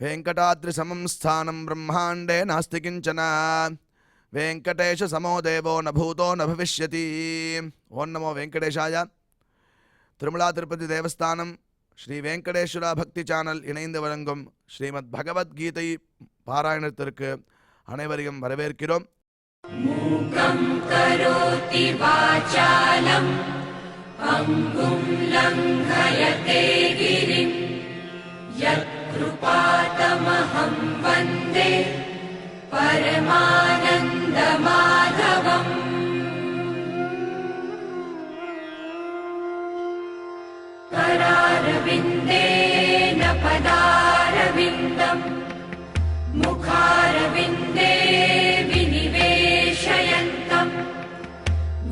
वेंकटाद्रिसमं स्थानं ब्रह्मांडे नास्ति किंचन वेंकटेश समो देवो न भूतो न भविष्यति। ओं नमो वेंकटेशाय। तिरुमला तिरुपति देवस्थानम श्री वेंकटेश्वरा भक्ति चैनल इணைந்து வழங்கும் ஸ்ரீமத் பகவத்கீதை பாராயணத்திற்கு அனைவரையும் வரவேற்கிறோம். மூகம் கரோதி வாசாலம் அங்கும் லங்கயதே கிரிம் யத்கிருபாதமஹம் வந்தே பரமானந்த மாதவம். करारविन्देन पदारविन्दम् मुखारविन्दे विनिवेशयन्तम्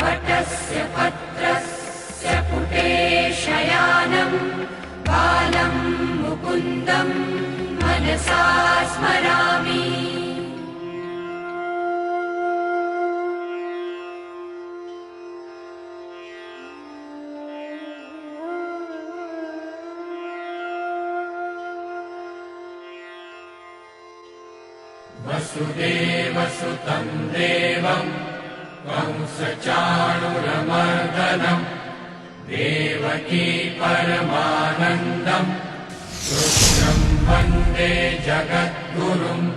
वटस्य पत्रस्य पुटे शयानम् बालं मुकुन्दम् मनसा स्मरामि. वसुदेवसुतं देवं कंसचाणूरमर्दनं देवकी परमानन्दं कृष्णं वन्दे जगद्गुरुम्.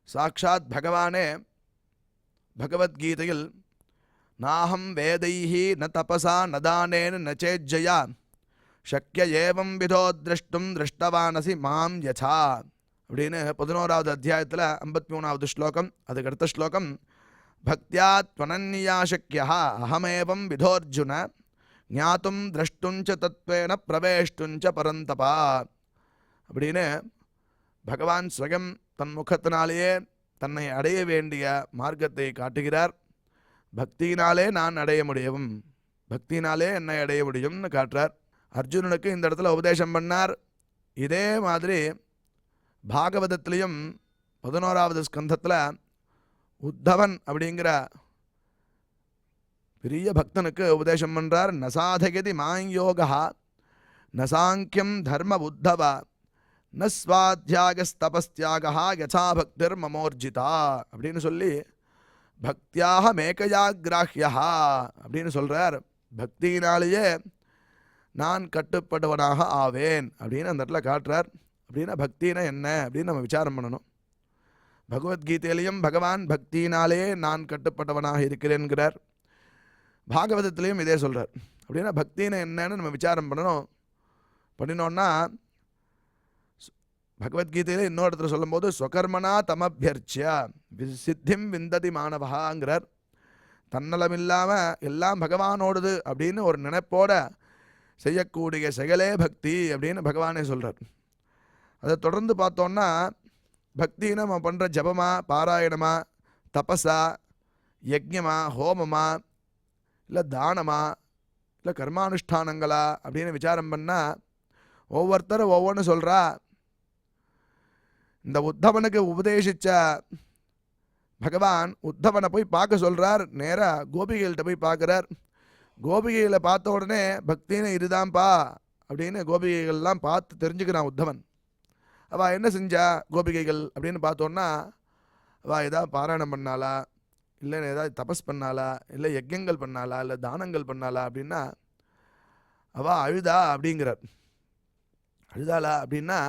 साक्षात् भगवाने भगवद्गीतयिल नाहं वेदैः न तपसा न दानेन न चेज्जया शक्य एवं विधो द्रष्टुं दृष्टवानसि मां यथा அப்படின்னு 11வது அத்தியாயத்தில் 53வது ஸ்லோகம். அதுக்கு அடுத்த ஸ்லோகம் பக்தியா த்வனன்யா சக்யா அஹமேவம் விதோர்ஜுன ஞாத்தும் திரஷ்டுஞ்ச தத்வேன பிரவேஷ்டுஞ்ச பரந்தபா அப்படின்னு பகவான் ஸ்வயம் தன் முகத்தினாலேயே தன்னை அடைய வேண்டிய மார்க்கத்தை காட்டுகிறார். பக்தியினாலே நான் அடைய முடியும், பக்தியினாலே என்னை அடைய முடியும்னு காட்டுறார். அர்ஜுனனுக்கு இந்த இடத்துல உபதேசம் பண்ணார். இதே மாதிரி பாகவதத்திலையும் 11வது ஸ்கந்தத்தில் உத்தவன் அப்படிங்கிற பெரிய பக்தனுக்கு உபதேசம் பண்ணுறார். நசாதயதி மாயோகா நசாங்கியம் தர்ம உத்தவ ந ஸ்வாத்தியாகஸ்தபஸ்தியாகா யசா பக்திர் மமோர்ஜிதா அப்படின்னு சொல்லி பக்தியாக மேகயாகிராஹ்யா அப்படின்னு சொல்கிறார். பக்தியினாலேயே நான் கட்டுப்படுவனாக ஆவேன் அப்படின்னு அந்த இடத்துல காட்டுறார். அப்படின்னா பக்தினா என்ன அப்படின்னு நம்ம விசாரம் பண்ணணும். பகவத்கீதையிலையும் பகவான் பக்தியினாலே நான் கட்டுப்பட்டவனாக இருக்கிறேன்கிறார். பாகவதத்திலையும் இதே சொல்கிறார். அப்படின்னா பக்தினா என்னன்னு நம்ம விசாரம் பண்ணணும். பண்ணினோன்னா பகவத்கீதையில் இன்னொரு இடத்துல சொல்லும்போது ஸ்வகர்மனா தமபியர்ச்சியா சித்திம் விந்ததி மாணவகாங்கிறார். தன்னலம் இல்லாமல் எல்லாம் பகவானோடுது அப்படின்னு ஒரு நினைப்போட செய்யக்கூடிய செயலே பக்தி அப்படின்னு பகவானே சொல்கிறார். அதை தொடர்ந்து பார்த்தோன்னா பக்தின்னு நம்ம பண்ணுற ஜபமா பாராயணமா தபஸா யஜ்ஞமா ஹோமமா இல்லை தானமா இல்லை கர்மானுஷ்டானங்களா அப்படின்னு விசாரம் பண்ணால் ஒவ்வொருத்தரும் ஒவ்வொன்று சொல்கிறா. இந்த உத்தவனுக்கு உபதேசித்த பகவான் உத்தவனை போய் பார்க்க சொல்கிறார். நேராக கோபிகைகள்கிட்ட போய் பார்க்குறார். கோபிகைகளை பார்த்த உடனே பக்தின்னு இதுதான்ப்பா அப்படின்னு கோபிகைகள்லாம் பார்த்து தெரிஞ்சுக்கிறான் உத்தவன். அவள் என்ன செஞ்சா கோபிகைகள் அப்படின்னு பார்த்தோன்னா அவள் ஏதாவது பாராயணம் பண்ணாளா, இல்லை ஏதாவது தபஸ் பண்ணாளா, இல்லை யஜ்யங்கள் பண்ணாளா, இல்லை தானங்கள் பண்ணாளா அப்படின்னா அவள் அழுதா அப்படிங்கிறார். அழுதாளா அப்படின்னா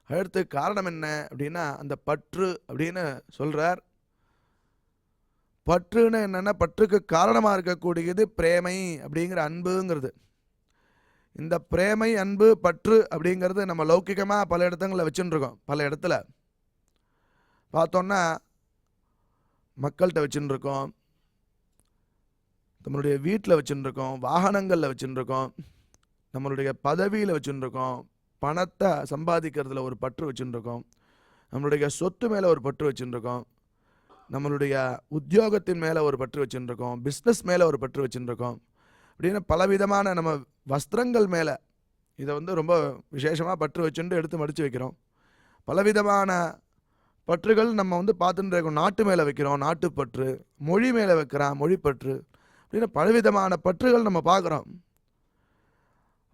அழுறதுக்கு காரணம் என்ன அப்படின்னா அந்த பற்று அப்படின்னு சொல்கிறார். பற்றுன்னு என்னென்னா பற்றுக்கு காரணமாக இருக்கக்கூடியது பிரேமை அப்படிங்கிற அன்புங்கிறது. இந்த பிரேமை அன்பு பற்று அப்படிங்கிறது நம்ம லௌக்கிகமாக பல இடத்துங்களில் வச்சுட்டுருக்கோம். பல இடத்துல பார்த்தோன்னா மக்கள்கிட்ட வச்சுட்டுருக்கோம், நம்மளுடைய வீட்டில் வச்சுட்டுருக்கோம், வாகனங்களில் வச்சுட்டுருக்கோம், நம்மளுடைய பதவியில் வச்சுட்டுருக்கோம், பணத்தை சம்பாதிக்கிறதுல ஒரு பற்று வச்சுட்டுருக்கோம், நம்மளுடைய சொத்து மேலே ஒரு பற்று வச்சுட்டுருக்கோம், நம்மளுடைய உத்தியோகத்தின் மேலே ஒரு பற்று வச்சுட்டுருக்கோம், பிஸ்னஸ் மேலே ஒரு பற்று வச்சுட்டுருக்கோம். அப்படின்னு பலவிதமான நம்ம வஸ்திரங்கள் மேலே இதை ரொம்ப விசேஷமாக பற்று வச்சுட்டு எடுத்து மடித்து வைக்கிறோம். பலவிதமான பற்றுகள் நம்ம பார்த்துட்டு இருக்கோம். நாட்டு மேலே வைக்கிறோம், நாட்டுப்பற்று, மொழி மேலே வைக்கிறோம், மொழிப்பற்று, அப்படின்னு பலவிதமான பற்றுகள் நம்ம பார்க்குறோம்.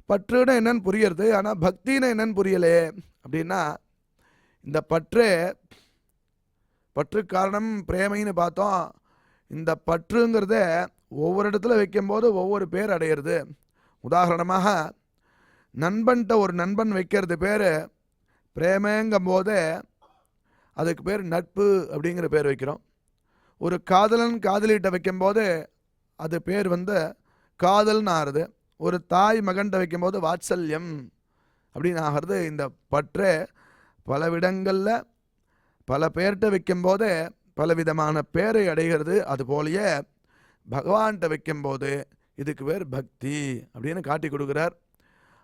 பற்றுன்னா என்னன்னு புரியறது, ஆனால் பக்தின்னு என்னன்னு புரியலே அப்படின்னா, இந்த பற்று காரணம் பிரேமைன்னு பார்த்தோம். இந்த பற்றுங்கிறத ஒவ்வொரு இடத்துல வைக்கும்போது ஒவ்வொரு பேர் அடையிறது. உதாரணமாக நண்பன்கிட்ட ஒரு நண்பன் வைக்கிறது பேர் பிரேமைங்கும் போது அதுக்கு பேர் நட்பு அப்படிங்கிற பேர் வைக்கிறோம். ஒரு காதலன் காதலிகிட்ட வைக்கும்போது அது பேர் காதல்னு ஆறுது. ஒரு தாய் மகன்கிட்ட வைக்கும்போது வாத்சல்யம் அப்படின்னு ஆகிறது. இந்த பற்று பல விடங்களில் பல பேர்கிட்ட வைக்கும்போது பலவிதமான பேரை அடைகிறது. அதுபோலயே பகவான்கிட்ட வைக்கும்போது இதுக்கு பேர் பக்தி அப்படின்னு காட்டி கொடுக்குறார்.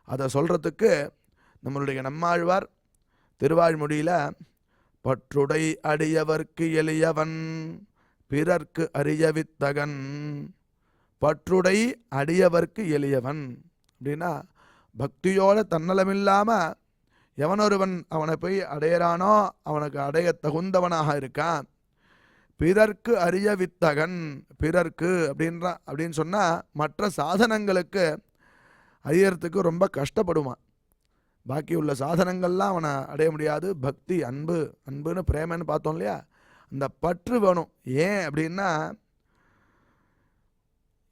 அதை சொல்கிறதுக்கு நம்மளுடைய நம்மாழ்வார் திருவாழ்மொழியில் பற்றுடை அடியவர்க்கு எளியவன் பிறர்க்கு அறியவித்தகன், பற்றுடை அடியவர்க்கு எளியவன் அப்படின்னா பக்தியோட தன்னலமில்லாமல் எவனொருவன் அவனை போய் அடையிறானோ அவனுக்கு அடைய தகுந்தவனாக இருக்கான். பிறர்க்கு அறிய வித்தகன், பிறர்க்கு அப்படின்னு சொன்னால் மற்ற சாதனங்களுக்கு அறியறதுக்கு ரொம்ப கஷ்டப்படுவான். பாக்கி உள்ள சாதனங்கள்லாம் அவனை அடைய முடியாது. பக்தி அன்புன்னு பிரேமன்னு பார்த்தோம் இல்லையா, அந்த பற்று வேணும். ஏன் அப்படின்னா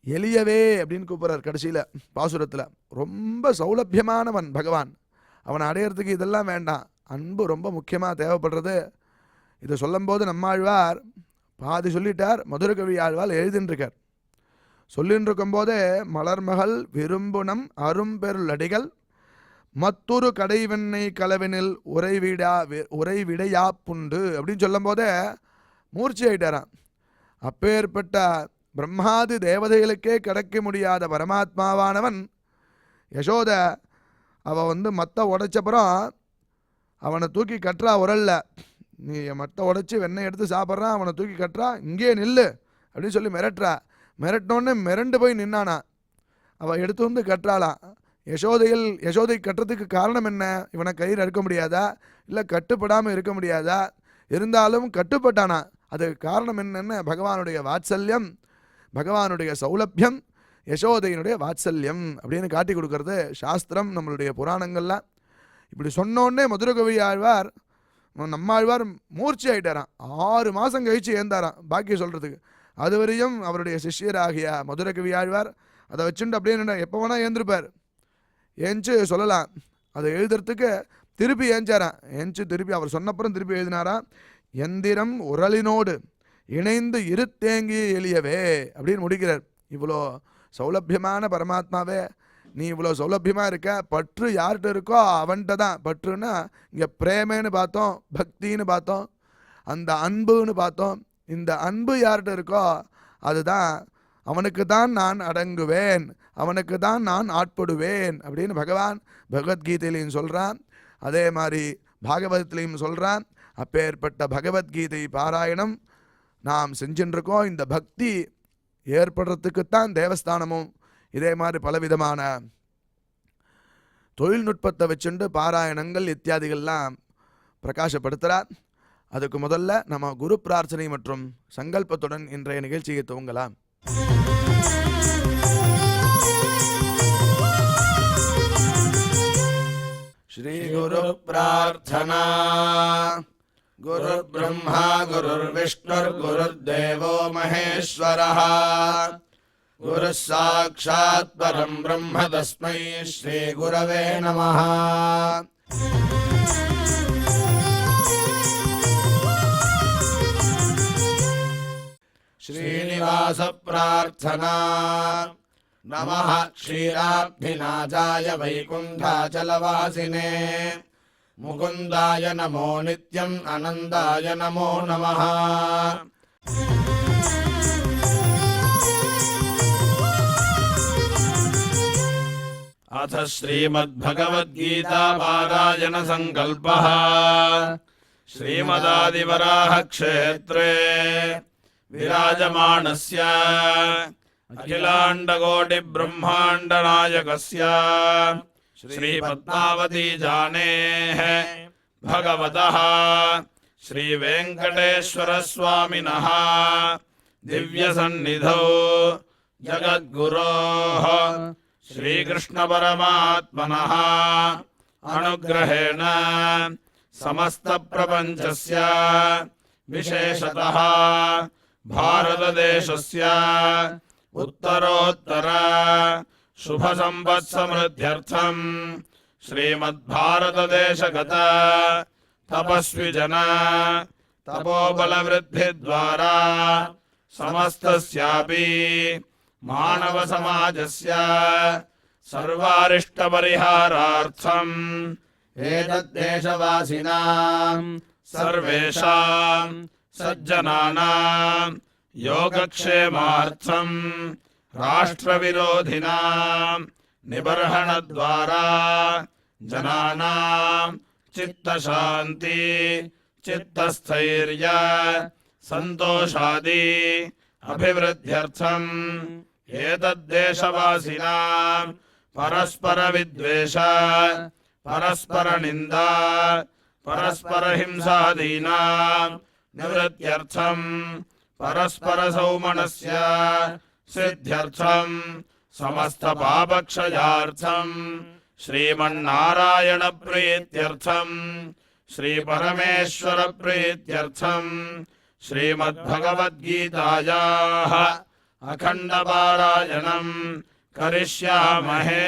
எளியவே அப்படின்னு கூப்பிட்றார் கடைசியில் பாசுரத்தில். ரொம்ப சௌலபியமானவன் பகவான், அவனை அடையிறதுக்கு இதெல்லாம் வேண்டாம், அன்பு ரொம்ப முக்கியமாக தேவைப்படுறது. இதை சொல்லும்போது நம்மாழ்வார் பாதி சொல்லிட்டார், மதுரகவி ஆழ்வார் எழுதின்றிருக்கார். சொல்லின்னு இருக்கும்போதே மலர்மகள் விரும்புனம் அரும்பெருளடிகள் மத்தொரு கடைவெண்ணை கலவினில் உறைவிடையா புண்டு அப்படின்னு சொல்லும் போதே மூர்ச்சி ஆயிட்டாராம். அப்பேற்பட்ட பிரம்மாதி தேவதைகளுக்கே கிடைக்க முடியாத பரமாத்மாவானவன் யசோத அவள் மத்த உடைச்சப்புறம் அவனை தூக்கி கட்டுறா உரல்ல. நீ மத்த உடைச்சி வெண்ணெய் எடுத்து சாப்பிட்றான், அவனை தூக்கி கட்டுறா, இங்கே நில்லு அப்படின்னு சொல்லி மிரட்டுறா. மிரட்டினோடனே மிரண்டு போய் நின்னானா. அவள் எடுத்து கட்டுறாளாம். யசோதை கட்டுறதுக்கு காரணம் என்ன? இவனை கயிறு அறுக்க முடியாதா, இல்லை கட்டுப்படாமல் இருக்க முடியாதா? இருந்தாலும் கட்டுப்பட்டானா. அதுக்கு காரணம் என்னென்ன? பகவானுடைய வாத்சல்யம், பகவானுடைய சௌலபியம், யசோதையினுடைய வாத்சல்யம் அப்படின்னு காட்டி கொடுக்கறது சாஸ்திரம், நம்மளுடைய புராணங்கள்லாம். இப்படி சொன்னோடனே மதுரகவி ஆழ்வார் நம்மாழ்வார் மூர்ச்சி ஆகிட்டாராம். 6 மாதம் கழித்து ஏந்தாராம் பாக்கி சொல்கிறதுக்கு. அதுவரையும் அவருடைய சிஷ்யராகிய மதுரகவி ஆழ்வார் அதை வச்சுட்டு அப்படியே எப்போ வேணால் ஏந்திருப்பார். ஏஞ்சு சொல்லலாம். அதை எழுதுறதுக்கு திருப்பி ஏஞ்சாராம். ஏஞ்சு திருப்பி அவர் சொன்னப்புறம் திருப்பி எழுதினாராம். எந்திரம் உரலினோடு இணைந்து இருத்தேங்கிய எளியவே அப்படின்னு முடிக்கிறார். இவ்வளோ சௌலபியமான பரமாத்மாவே, நீ இவ்வளோ சௌலபியமாக இருக்க, பற்று யார்கிட்ட இருக்கோ அவன்கிட்ட தான். பற்றுன்னா இங்கே பிரேமன்னு பார்த்தோம், பக்தின்னு பார்த்தோம், அந்த அன்புன்னு பார்த்தோம். இந்த அன்பு யார்கிட்ட இருக்கோ அதுதான், அவனுக்கு தான் நான் அடங்குவேன், அவனுக்கு தான் நான் ஆட்படுவேன் அப்படின்னு பகவான் பகவத்கீதையிலையும் சொல்கிறான். அதே மாதிரி பாகவதத்திலையும் சொல்கிறான். அப்பேற்பட்ட பகவத்கீதை பாராயணம் நாம் செஞ்சுருக்கோம். இந்த பக்தி ஏற்படுறதுக்குத்தான் தேவஸ்தானமும் இதே மாதிரி பலவிதமான தொழில்நுட்பத்தை வச்சுண்டு பாராயணங்கள் இத்தியாதிகள்லாம் பிரகாசப்படுத்துகிறார். அதுக்கு முதல்ல நம்ம குரு பிரார்த்தனை மற்றும் சங்கல்பத்துடன் இன்றைய நிகழ்ச்சியை துவங்கலாம். ஸ்ரீ குரு பிரார்த்தனா. குரு பிரம்மா குருர் விஷ்ணுர் குருர்தேவோ மகேஸ்வரः குரு சாக்ஷாத் பரம் பிரம்ம தஸ்மை ஸ்ரீ குரவே நமः. ஸ்ரீனிவாச பிரார்த்தனா. நமः க்ஷீராப்திநாதாய வைகுண்டாச்சலவாசினே முகுந்தாய நமோ நித்யம் அனந்தாய நமோ நமः. अथ श्रीमद्भगवद्गीता पारायण संकल्पः. श्रीमदादिवराह क्षेत्रे विराजमानस्य अखिलाण्डकोटि ब्रह्माण्ड नायकस्य श्रीपद्मावती जानेः भगवतः श्रीवेङ्कटेश्वर स्वामिनः दिव्यसन्निधौ जगद्गुरोः श्रीकृष्णपरमात्मनः अनुग्रहेण समस्तप्रपञ्चस्य विशेषतः भारतदेशस्य उत्तरोत्तर शुभसम्पत्समृद्ध्यर्थम् श्रीमद्भारतदेशगत तपस्विजन तपोबलवृद्धिद्वारा समस्तस्यापि मानवसमाजस्य सर्वारिष्टपरिहारार्थम् एतद्देशवासिनां सर्वेषां सज्जनानां योगक्षेमार्थम् राष्ट्रविरोधिनां निबर्हणद्वारा जनानां चित्तशान्ति चित्तस्थैर्य सन्तोषादि अभिवृद्ध्यर्थम् एतद्देशवासिनां परस्परविद्वेष परस्परनिन्दा परस्परहिंसादीनां निवृत्त्यर्थम् परस्परसौमनस्य सिद्ध्यर्थम् समस्तपापक्षयार्थम् श्रीमन्नारायणप्रीत्यर्थम् श्रीपरमेश्वरप्रीत्यर्थम् श्रीमद्भगवद्गीतायाः अखण्डपारायणम् करिष्यामहे।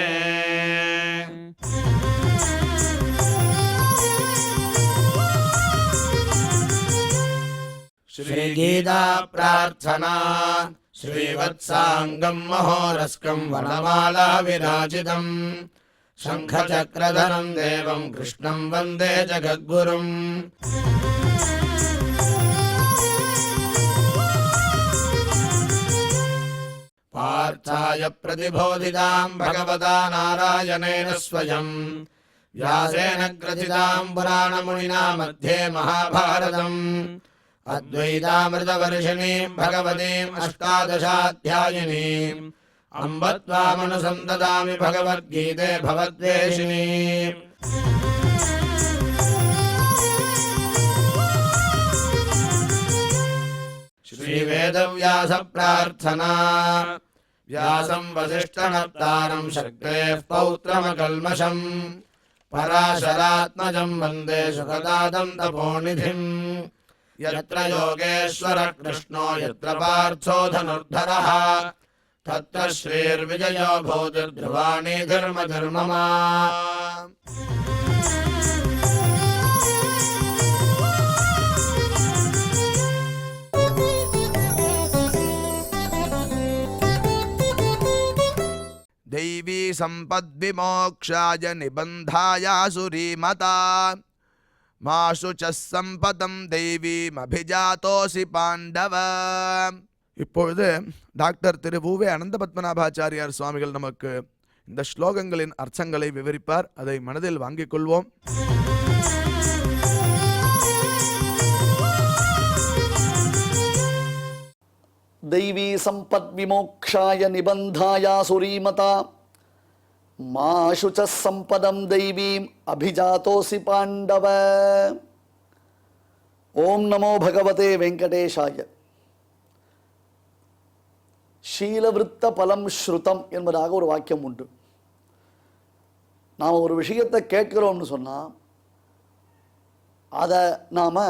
श्रीगीता प्रार्थना श्रीवत्साङ्गम् महोरस्कम् वनमाला विराजितम् शङ्खचक्रधरम् देवम् कृष्णम् वन्दे जगद्गुरुम्। पार्थाय प्रतिबोधिताम् भगवता नारायणेन स्वयम् व्यासेन ग्रथिताम् पुराणमुनिना मध्ये महाभारतम् अद्वैतामृतवर्षिणीम् भगवतीम् अष्टादशाध्यायिनीम् अम्ब त्वामनुसन्ददामि भगवद्गीते भवद्वेषिणीम्। श्रीवेदव्यास प्रार्थना व्यासम् वसिष्ठनप्तारम् शक्तेः पौत्रमकल्मषम् पराशरात्मजम् वन्दे सुखदातम् तपोनिधिम्। यत्र योगेश्वरः कृष्णो यत्र पार्थो धनुर्धरः तत्र श्रीर्विजयो भूतिर्ध्रुवाणि धर्मधर्ममा। दैवी सम्पद्विमोक्षाय निबन्धायासुरीमता माशु च சம்பதம் தெய்வீமபிஜாதோசி பாண்டவ. இப்பொழுது டாக்டர் திரு வு.வே. அனந்த பத்மநாபாச்சாரியார் சுவாமிகள் நமக்கு இந்த ஸ்லோகங்களின் அர்த்தங்களை விவரிப்பார். அதை மனதில் வாங்கிக் கொள்வோம். दैवी सम्पद्विमोक्षाय निबन्धायासुरीमता माशु च सम्पदं दैवीम् अभिजातोऽसि पाण्डव. ஓம் நமோ பகவதே வெங்கடேஷாய. ஷீலவிருத்த பலம் ஸ்ருதம் என்பதாக ஒரு வாக்கியம் உண்டு. நாம் ஒரு விஷயத்தை கேட்கிறோம்னு சொன்னால் அதை நாம்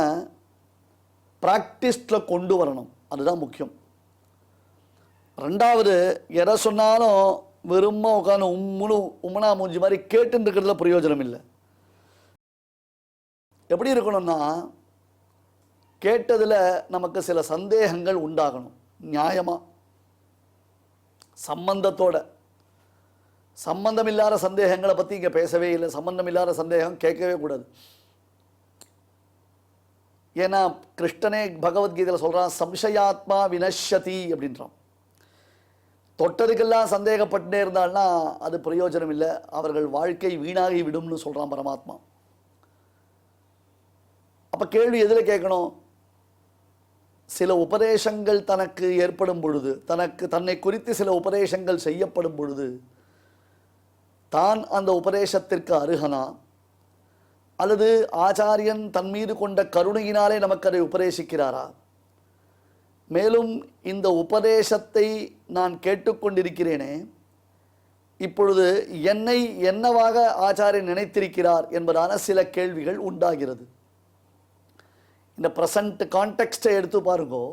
ப்ராக்டிஸில் கொண்டு வரணும். அதுதான் முக்கியம். ரெண்டாவது, எதை சொன்னாலும் வெறும் உட்காந்து உம்மனா மூஞ்சி மாதிரி கேட்டுன்னு இருக்கிறதுல பிரயோஜனம் இல்லை. எப்படி இருக்கணும்னா, கேட்டதில் நமக்கு சில சந்தேகங்கள் உண்டாகணும். நியாயமாக சம்பந்தத்தோட. சம்பந்தம் இல்லாத சந்தேகங்களை பற்றி இங்கே பேசவே இல்லை. சம்பந்தம் இல்லாத சந்தேகம் கேட்கவே கூடாது. ஏன்னா கிருஷ்ணனே பகவத்கீதையில் சொல்கிறான், சம்சயாத்மா வினஷ்யதி அப்படின்றான். தொட்டதுக்கெல்லாம் சந்தேகப்பட்டே இருந்தால்னா அது பிரயோஜனம் இல்லை, அவர்கள் வாழ்க்கை வீணாகி விடும்னு சொல்கிறான் பரமாத்மா. அப்போ கேள்வி எதில் கேட்கணும்? சில உபதேசங்கள் தனக்கு ஏற்படும் பொழுது, தன்னை குறித்து சில உபதேசங்கள் செய்யப்படும் பொழுது தான் அந்த உபதேசத்திற்கு அருகனா, அல்லது ஆச்சாரியன் தன் மீது கொண்ட கருணையினாலே நமக்கு அதை உபதேசிக்கிறாரா? மேலும் இந்த உபதேசத்தை நான் கேட்டுக்கொண்டிருக்கிறேனே, இப்பொழுது என்னை என்னவாக ஆச்சாரியன் நினைத்திருக்கிறார் என்பதான சில கேள்விகள் உண்டாகிறது. இந்த ப்ரெசன்ட் கான்டெக்ஸ்டை எடுத்து பாருங்கோ.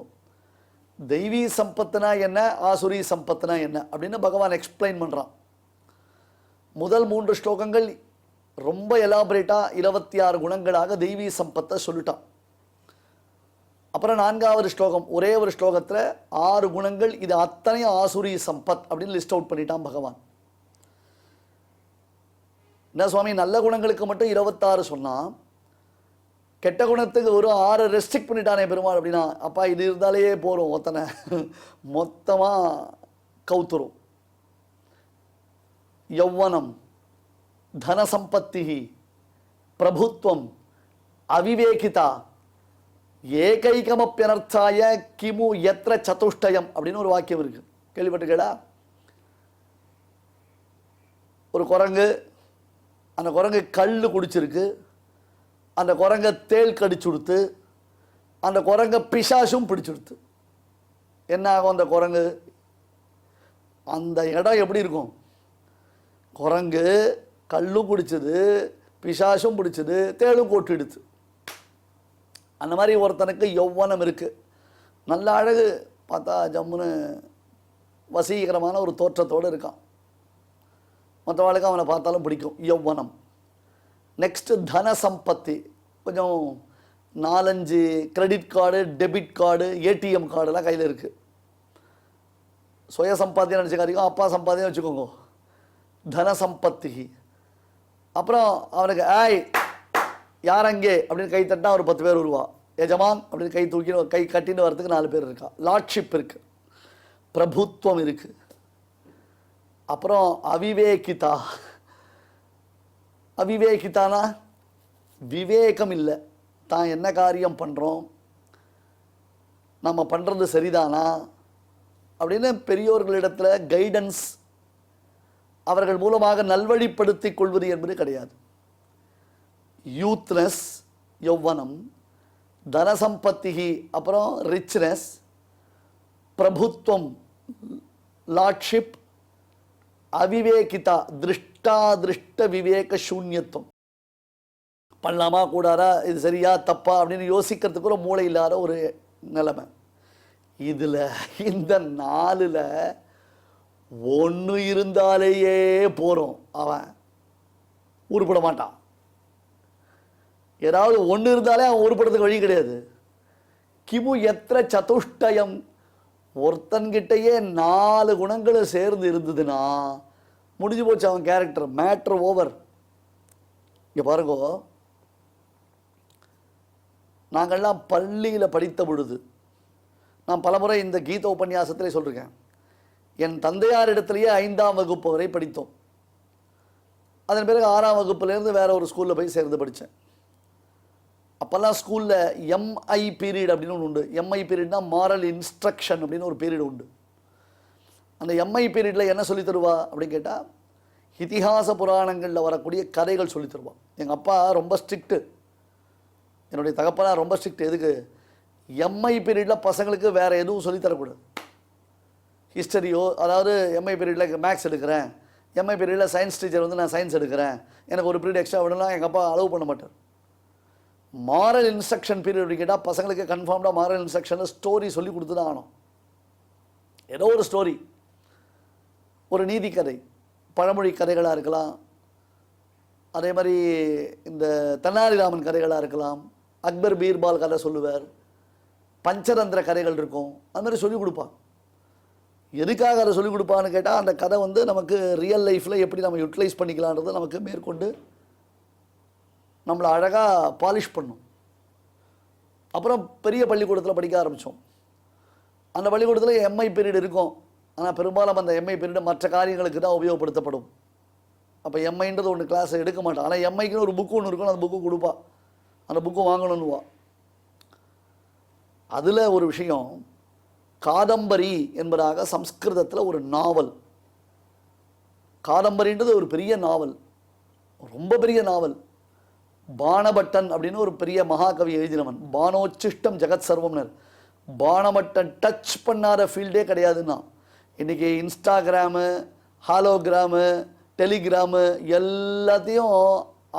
தெய்வீ சம்பத்துனா என்ன, ஆசுரி சம்பத்துனா என்ன அப்படின்னு பகவான் எக்ஸ்பிளைன் பண்ணுறான். முதல் 3 ஸ்லோகங்கள் ரொம்ப எலாபரேட்டாக 26 குணங்களாக தெய்வீ சம்பத்தை சொல்லிட்டான். அப்புறம் 4வது ஸ்லோகம் ஒரே ஒரு ஸ்லோகத்தில் 6 குணங்கள், இது அத்தனையும் ஆசுரி சம்பத் அப்படின்னு லிஸ்ட் அவுட் பண்ணிட்டான் பகவான். என்ன சுவாமி, நல்ல குணங்களுக்கு மட்டும் 26 சொன்னான், கெட்ட குணத்துக்கு ஒரு 6 ரெஸ்ட்ரிக்ட் பண்ணிட்டானே பெருமாள் அப்படின்னா, அப்பா இது இருந்தாலே போகிறோம், ஒத்தனை மொத்தமாக கவுத்துரும். யௌவனம், தனசம்பத்தி, பிரபுத்வம், அவிவேகிதா, ஏகைகமப்பியனர்த்தாய கிமு எத்திர சதுஷ்டயம் அப்படின்னு ஒரு வாக்கியம் இருக்கு, கேள்விப்பட்டிருக்கேடா? ஒரு குரங்கு, அந்த குரங்கு கல் குடிச்சிருக்கு, அந்த குரங்கை தேள் கடிச்சுடுத்து, அந்த குரங்கை பிசாசும் பிடிச்சுடுத்து. என்ன ஆகும் அந்த குரங்கு? அந்த இடம் எப்படி இருக்கும்? குரங்கு கல்லும் பிடிச்சது, பிசாசும் பிடிச்சது, தேளும் கொட்டிடுது. அந்த மாதிரி ஒருத்தனுக்கு யௌவனம் இருக்குது, நல்ல அழகு, பார்த்தா ஜம்முன்னு வசீகரமான ஒரு தோற்றத்தோடு இருக்கான், மற்றவாளுக்கு அவனை பார்த்தாலும் பிடிக்கும், யௌவனம். நெக்ஸ்ட்டு தன சம்பத்தி, கொஞ்சம் 4-5 credit card, debit card, ATM கார்டெல்லாம் கையில் இருக்குது. சுய சம்பாத்தியம் நினச்சிக்காதீங்க, அப்பா சம்பாத்தியம் வச்சுக்கோங்க. தன சம்பத்தி. அப்புறம் அவனுக்கு ஆய் யார் அங்கே அப்படின்னு கை தட்டினா ஒரு 10 பேர் வருவா, எஜமான் அப்படின்னு கை தூக்கி கை கட்டின்னு வரதுக்கு 4 பேர் இருக்கா. லார்ட்ஷிப் இருக்குது, பிரபுத்துவம் இருக்குது. அப்புறம் அவிவேகிதா. அவிவேகிதானா விவேகம் இல்லை, தான் என்ன காரியம் பண்ணுறோம், நம்ம பண்ணுறது சரிதானா அப்படின்னு பெரியோர்களிடத்தில் கைடன்ஸ், அவர்கள் மூலமாக நல்வழிப்படுத்தி கொள்வது என்பது கிடையாது. யூத்னஸ், யௌவனம், தனசம்பத்தி, அப்புறம் ரிச்னஸ், பிரபுத்துவம், லார்ட்ஷிப், அவிவேகிதா, திருஷ்டாதிருஷ்ட விவேக சூன்யத்துவம். பண்ணலாமா கூடாதா, இது சரியா தப்பா அப்படின்னு யோசிக்கிறதுக்கு ஒரு மூளை இல்லாத ஒரு நிலைமை. இதில் இந்த 4ல் ஒன்று இருந்தாலேயே போகிறோம், அவன் உருப்பட மாட்டான். ஏதாவது ஒன்று இருந்தாலே அவன் உருப்படுறதுக்கு வழி கிடையாது. கிமு எத்திர சதுஷ்டயம், ஒருத்தன்கிட்டயே 4 குணங்களும் சேர்ந்து இருந்ததுன்னா முடிஞ்சு போச்சு அவன் கேரக்டர், மேட்ரு ஓவர். இங்கே பாருங்க, நாங்கள்லாம் பள்ளியில் படித்த பொழுது, நான் பலமுறை இந்த கீத உபன்யாசத்திலே சொல்லியிருக்கேன், என் தந்தையாரிடத்திலேயே 5ஆம் வகுப்பு வரை படித்தோம். அதன் பிறகு 6ஆம் வகுப்புலேருந்து வேற ஒரு ஸ்கூலில் போய் சேர்ந்து படித்தேன். அப்போல்லாம் ஸ்கூலில் எம்ஐ பீரியட் அப்படின்னு ஒன்று உண்டு. எம்ஐ பீரியட்னா மாரல் இன்ஸ்ட்ரக்ஷன் அப்படின்னு ஒரு பீரியட் உண்டு. அந்த எம்ஐ பீரியடில் என்ன சொல்லி தருவா அப்படின்னு கேட்டால், இதிகாச புராணங்களில் வரக்கூடிய கதைகள் சொல்லி தருவான். எங்கள் அப்பா ரொம்ப ஸ்ட்ரிக்ட்டு, என்னுடைய தகப்பனா ரொம்ப ஸ்ட்ரிக்ட். எதுக்கு? எம்ஐ பீரியடில் பசங்களுக்கு வேறு எதுவும் சொல்லித்தரக்கூடாது. ஹிஸ்டரியோ, அதாவது எம்ஐ பீரியடில் மேக்ஸ் எடுக்கிறேன், எம்ஐ பீரியடில் சயின்ஸ் டீச்சர் வந்து நான் சயின்ஸ் எடுக்கிறேன், எனக்கு ஒரு பீரியட் எக்ஸ்ட்ரா விடலாம் எங்கள் அப்பா அலோவ் பண்ண மாட்டார். மாரல் இன்ஸ்ட்ரக்ஷன் பீரியட் கேட்டால் பசங்களுக்கு கன்ஃபார்ம்டாக மாரல் இன்ஸ்ட்ரக்ஷனில் ஸ்டோரி சொல்லி கொடுத்து தான் ஆகணும். ஏதோ ஒரு ஸ்டோரி, ஒரு நீதி கதை, பழமொழி கதைகளாக இருக்கலாம், அதே மாதிரி இந்த தென்னாலிராமன் கதைகளாக இருக்கலாம், அக்பர் பீர்பால் கதை சொல்லுவார், பஞ்சதந்திர கதைகள் இருக்கும், அது மாதிரி சொல்லிக் கொடுப்பான். எதுக்காக அதை சொல்லிக் கொடுப்பான்னு கேட்டால், அந்த கதை வந்து நமக்கு ரியல் லைஃப்பில் எப்படி நம்ம யூட்டிலைஸ் பண்ணிக்கலான்றதை நமக்கு மேற்கொண்டு நம்மளை அழகாக பாலிஷ் பண்ணும். அப்புறம் பெரிய பள்ளிக்கூடத்தில் படிக்க ஆரம்பித்தோம். அந்த பள்ளிக்கூடத்தில் எம்ஐ பீரியட் இருக்கும், ஆனால் பெரும்பாலும் அந்த எம்ஐ பீரியட் மற்ற காரியங்களுக்கு தான் உபயோகப்படுத்தப்படும். அப்போ எம்ஐன்றது ஒன்று கிளாஸ் எடுக்க மாட்டான், ஆனால் எம்ஐக்குன்னு ஒரு புக்கு ஒன்று இருக்கும், அந்த புக்கு கொடுப்பா, அந்த புக்கு வாங்கணுன்னுவா. அதில் ஒரு விஷயம், காதம்பரி என்பதாக சம்ஸ்கிருதத்தில் ஒரு நாவல். காதம்பரின்றது ஒரு பெரிய நாவல், ரொம்ப பெரிய நாவல். பாணபட்டன் அப்படின்னு ஒரு பெரிய மகாகவி எழுதினவன். பானோச்சிஷ்டம் ஜெகத் சர்வம்னர். பாணபட்டன் டச் பண்ணாத ஃபீல்டே கிடையாதுன்னா. இன்றைக்கி இன்ஸ்டாகிராமு, ஹாலோகிராமு, டெலிகிராமு எல்லாத்தையும்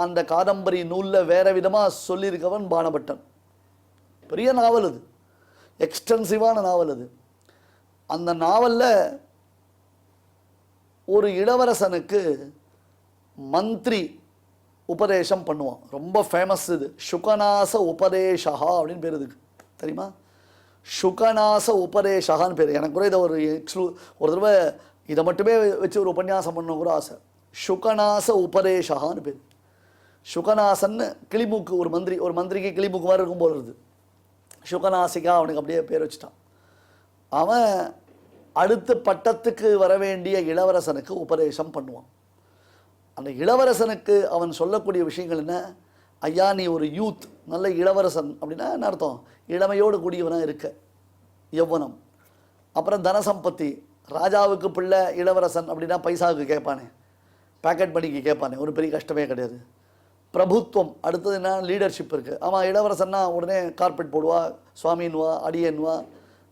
அந்த காதம்பரி நூலில் வேறு விதமாக சொல்லியிருக்கவன் பாணபட்டன். பெரிய நாவல் அது, எக்ஸ்டென்சிவான நாவல் அது. அந்த நாவலில் ஒரு இளவரசனுக்கு மந்திரி உபதேசம் பண்ணுவான். ரொம்ப ஃபேமஸ் இது. சுகநாச உபதேசா அப்படின்னு பேர் இதுக்கு, தெரியுமா? சுகநாச உபதேசான்னு பேர். எனக்கு கூட இதை ஒரு தடவை இதை மட்டுமே வச்சு ஒரு உபன்யாசம் பண்ண கூட ஆசை. சுகநாச உபதேசான்னு பேர். சுகநாசன்னு கிளிமூக்கு ஒரு மந்திரிக்கு கிளிமூக்கு மாதிரி இருக்கும் போல இருக்குது. சுகநாசிகா அவனுக்கு அப்படியே பேர் வச்சுட்டான். அவன் அடுத்து பட்டத்துக்கு வர வேண்டிய இளவரசனுக்கு உபதேசம் பண்ணுவான். அந்த இளவரசனுக்கு அவன் சொல்லக்கூடிய விஷயங்கள் என்ன? ஐயா, நீ ஒரு யூத், நல்ல இளவரசன் அப்படின்னா என்ன அர்த்தம்? இளமையோடு கூடியவனாக இருக்க, யௌவனம். அப்புறம் தனசம்பத்தி. ராஜாவுக்கு பிள்ளை இளவரசன் அப்படின்னா பைசாவுக்கு கேட்பானே, பேக்கெட் மணிக்கு கேட்பானே, ஒரு பெரிய கஷ்டமே கிடையாது. பிரபுத்துவம். அடுத்தது என்ன? லீடர்ஷிப் இருக்குது. ஆமாம், இளவரசன்னா உடனே கார்பெட் போடுவா, சுவாமின்வா, அடியன்வா,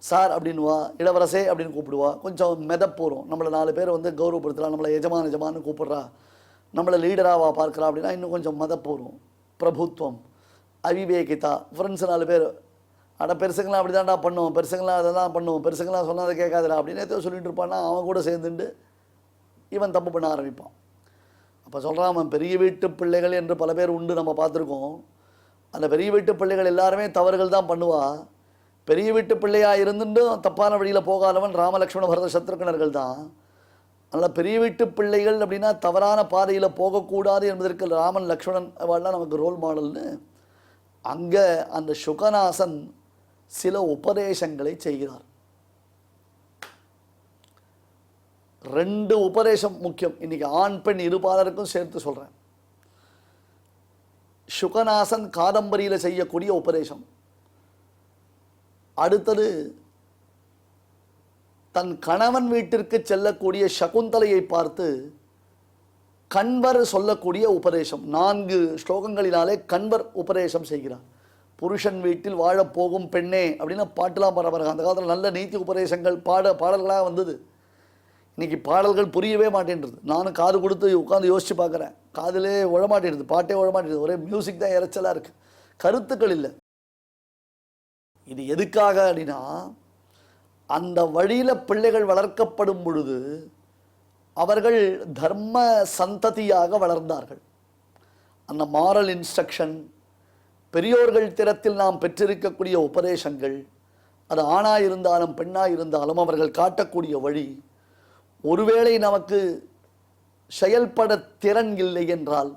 சார் அப்படின்வா, இளவரசே அப்படின்னு கூப்பிடுவா. கொஞ்சம் மெதப்போகிறோம். நம்மளை 4 பேர் வந்து கௌரவப்படுத்துகிறா, நம்மளை எஜமான்னு கூப்பிட்றா, நம்மளை லீடராவா பார்க்குறா அப்படின்னா இன்னும் கொஞ்சம் மதப்போகிறோம். பிரபுத்துவம். அவிவேகிதா. ஃப்ரெண்ட்ஸ் 4 பேர், அட பெருசுங்களாம் அப்படி தான்டா பண்ணுவோம், பெருசுங்களாம் அதை தான் பண்ணுவோம், பெருசுங்களாம் சொன்னதை கேட்காதுடா அப்படின்னு ஏதோ சொல்லிட்டு இருப்பான்னா அவன் கூட சேர்ந்துட்டு இவன் தப்பு பண்ண ஆரம்பிப்பான். அப்போ சொல்கிறான், அவன் பெரிய வீட்டு பிள்ளைகள் என்று பல பேர் உண்டு, நம்ம பார்த்துருக்கோம். அந்த பெரிய வீட்டு பிள்ளைகள் எல்லாருமே தவறுகள் தான் பண்ணுவா. பெரிய வீட்டு பிள்ளையாக இருந்துட்டும் தப்பான வழியில் போகாதவன் ராமலக்ஷ்மண பரத சத்ருகணர்கள் தான். அதனால் பெரிய வீட்டு பிள்ளைகள் அப்படின்னா தவறான பாதையில் போகக்கூடாது என்பதற்கு ராமன் லக்ஷ்மணன் அவெல்லாம் நமக்கு ரோல் மாடல்னு அங்கே அந்த சுகநாசன் சில உபதேசங்களை செய்கிறார். 2 உபதேசம் முக்கியம். இன்னைக்கு ஆண் பெண் இருபாலருக்கும் சேர்த்து சொல்கிறேன். சுகநாசன் காதம்பரியில் செய்யக்கூடிய உபதேசம். அடுத்தது தன் கணவன் வீட்டிற்கு செல்லக்கூடிய சகுந்தலையை பார்த்து கண்வர் சொல்லக்கூடிய உபதேசம். 4 ஸ்லோகங்களினாலே கண்வர் உபதேசம் செய்கிறார். புருஷன் வீட்டில் வாழப்போகும் பெண்ணே அப்படின்னு பாட்டுலாம் பாடுறாங்க. அந்த காலத்தில் நல்ல நீதி உபதேசங்கள் பாடல்களாக வந்தது. இன்றைக்கி பாடல்கள் புரியவே மாட்டேன்றது. நானும் காது கொடுத்து உட்காந்து யோசித்து பார்க்குறேன், காதிலே உழமாட்டேடுது, பாட்டே உழமாட்டேடுது, ஒரே மியூசிக் தான் இறைச்சலாக இருக்குது, கருத்துக்கள் இல்லை. இது எதுக்காக அப்படின்னா, அந்த வழியில் பிள்ளைகள் வளர்க்கப்படும் பொழுது அவர்கள் தர்ம சந்ததியாக வளர்ந்தார்கள். அந்த மாரல் இன்ஸ்ட்ரக்ஷன், பெரியோர்கள் திறத்தில் நாம் பெற்றிருக்கக்கூடிய உபதேசங்கள், அது ஆணாக இருந்தாலும் பெண்ணாக இருந்தாலும் அவர்கள் காட்டக்கூடிய வழி, ஒருவேளை நமக்கு செயல்பட திறன் இல்லை என்றால்,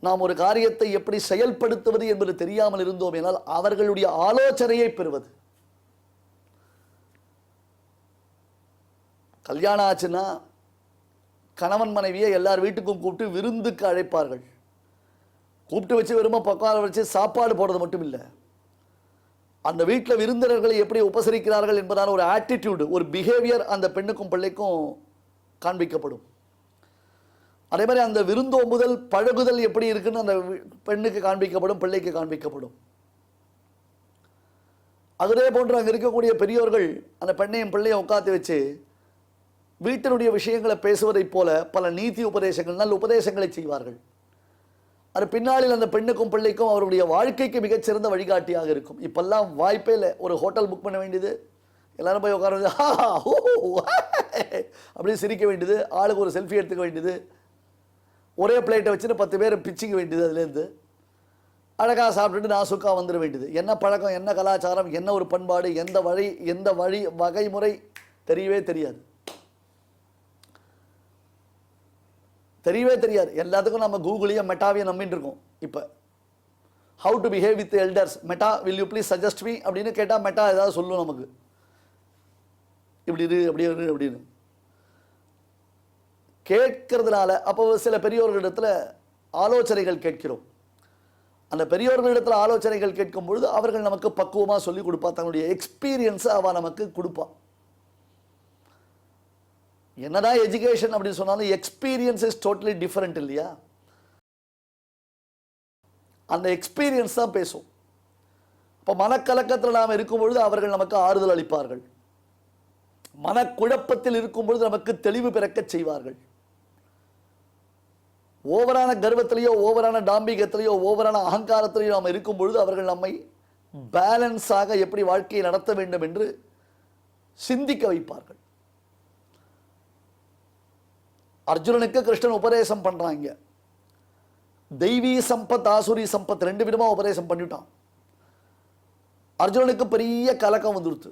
நாம் ஒரு காரியத்தை எப்படி செயல்படுத்துவது என்பது தெரியாமல் இருந்தோம் என்றால் அவர்களுடைய ஆலோசனையை பெறுவது. கல்யாணம் ஆச்சுன்னா கணவன் மனைவியை எல்லார் வீட்டுக்கும் கூப்பிட்டு விருந்துக்கு அழைப்பார்கள். கூப்பிட்டு வச்சு வெறும பக்கம் வச்சு சாப்பாடு போடுறது மட்டும் இல்லை, அந்த வீட்டில் விருந்தினர்களை எப்படி உபசரிக்கிறார்கள் என்பதான ஒரு ஆட்டிடியூடு, ஒரு பிஹேவியர் அந்த பெண்ணுக்கும் பிள்ளைக்கும் காண்பிக்கப்படும். அதே மாதிரி அந்த விருந்தோம்புதல் பழகுதல் எப்படி இருக்குன்னு அந்த பெண்ணுக்கு காண்பிக்கப்படும், பிள்ளைக்கு காண்பிக்கப்படும். அதே போன்று அங்கே இருக்கக்கூடிய பெரியோர்கள் அந்த பெண்ணையும் பிள்ளையும் உட்காந்து வச்சு வீட்டினுடைய விஷயங்களை பேசுவதைப் போல பல நீதி உபதேசங்கள், நல்ல உபதேசங்களை செய்வார்கள். அது பின்னாளில் அந்த பெண்ணுக்கும் பிள்ளைக்கும் அவருடைய வாழ்க்கைக்கு மிகச்சிறந்த வழிகாட்டியாக இருக்கும். இப்பெல்லாம் வாய்ப்பே இல்லை. ஒரு ஹோட்டல் புக் பண்ண வேண்டியது, எல்லாரும் போய் உட்கார அப்படியே சிரிக்க வேண்டியது, ஆளுக்கு ஒரு செல்ஃபி எடுத்துக்க வேண்டியது, ஒரே பிளேட்டை வச்சுட்டு 10 பேர் பிச்சிக்க வேண்டியது, அதுலேருந்து அழகாக சாப்பிட்டுட்டு நான் சுக்கா வந்துட வேண்டியது. என்ன பழக்கம், என்ன கலாச்சாரம், என்ன ஒரு பண்பாடு, எந்த வழி வகைமுறை தெரியவே தெரியாது. எல்லாத்துக்கும் நம்ம கூகுளையும் மெட்டாவையும் நம்பிட்டு இருக்கோம். இப்போ how to behave with elders, meta will you please suggest me அப்படின்னு கேட்டால் மெட்டா ஏதாவது சொல்லும் நமக்கு, இப்படி இரு அப்படி இரு அப்படின்னு கேட்கறதுனால. அப்போ சில பெரியோர்களிடத்தில் ஆலோசனைகள் கேட்கிறோம். அந்த பெரியோர்களிடத்தில் ஆலோசனைகள் கேட்கும் பொழுது அவர்கள் நமக்கு பக்குவமாக சொல்லிக் கொடுப்பா, தன்னுடைய எக்ஸ்பீரியன்ஸை அவள் நமக்கு கொடுப்பா. என்னதான் எஜுகேஷன் அப்படின்னு சொன்னாலும் எக்ஸ்பீரியன்ஸ் இஸ் டோட்டலி டிஃபரெண்ட் இல்லையா? அந்த எக்ஸ்பீரியன்ஸ் தான் பேசும். இப்போ மனக்கலக்கத்தில் நாம் இருக்கும் பொழுது அவர்கள் நமக்கு ஆறுதல் அளிப்பார்கள். மனக்குழப்பத்தில் இருக்கும் பொழுது நமக்கு தெளிவு பிறக்கச் செய்வார்கள். ஓவரான கர்வத்திலேயோ ஓவரான டாம்பிகத்திலேயோ ஓவரான அகங்காரத்திலேயோ நாம் இருக்கும் பொழுது அவர்கள் நம்மை பேலன்ஸாக எப்படி வாழ்க்கையை நடத்த வேண்டும் என்று சிந்திக்க வைப்பார்கள். அர்ஜுனனுக்கு கிருஷ்ணன் உபதேசம் பண்றாங்க. தெய்வீ சம்பத் ஆசுரி சம்பத் ரெண்டு விதமா உபதேசம் பண்ணிட்டான். அர்ஜுனனுக்கு பெரிய கலக்கம் வந்துடுத்து.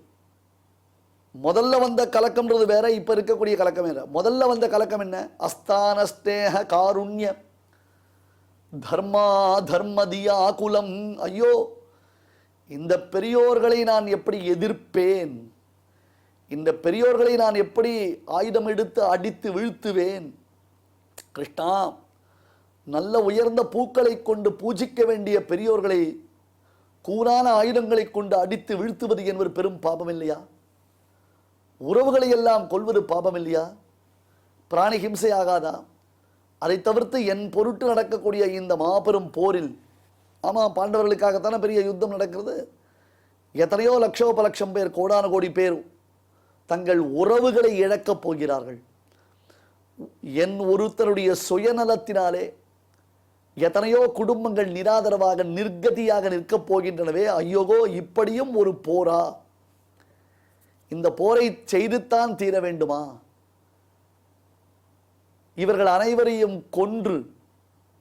முதல்ல வந்த கலக்கம்ன்றது வேற, இப்ப இருக்கக்கூடிய கலக்கம் வேற. முதல்ல வந்த கலக்கம் என்ன? அஸ்தானஸ்தேக காருண்ய தர்மா தர்மதியா குலம். ஐயோ, இந்த பெரியோர்களை நான் எப்படி எதிர்ப்பேன், இந்த பெரியோர்களை நான் எப்படி ஆயுதம் எடுத்து அடித்து வீழ்த்துவேன். கிருஷ்ணா, நல்ல உயர்ந்த பூக்களை கொண்டு பூஜிக்க வேண்டிய பெரியோர்களை கூரான ஆயுதங்களை கொண்டு அடித்து வீழ்த்துவது என்பது பெரும் பாபம் இல்லையா? உறவுகளை எல்லாம் கொல்வது பாபம் இல்லையா? பிராணி ஹிம்சை ஆகாதா? அதை தவிர்த்து என் பொருட்டு நடக்கக்கூடிய இந்த மாபெரும் போரில், ஆமாம், பாண்டவர்களுக்காகத்தானே பெரிய யுத்தம் நடக்கிறது. எத்தனையோ லட்சோபலட்சம் பேர், கோடான கோடி பேர் தங்கள் உறவுகளை இழக்கப் போகிறார்கள். என் ஒருத்தருடைய சுயநலத்தினாலே எத்தனையோ குடும்பங்கள் நிராதரவாக நிர்கதியாக நிற்கப் போகின்றனவே. ஐயோகோ, இப்படியும் ஒரு போரா? இந்த போரை செய்துத்தான் தீர வேண்டுமா? இவர்கள் அனைவரையும் கொன்று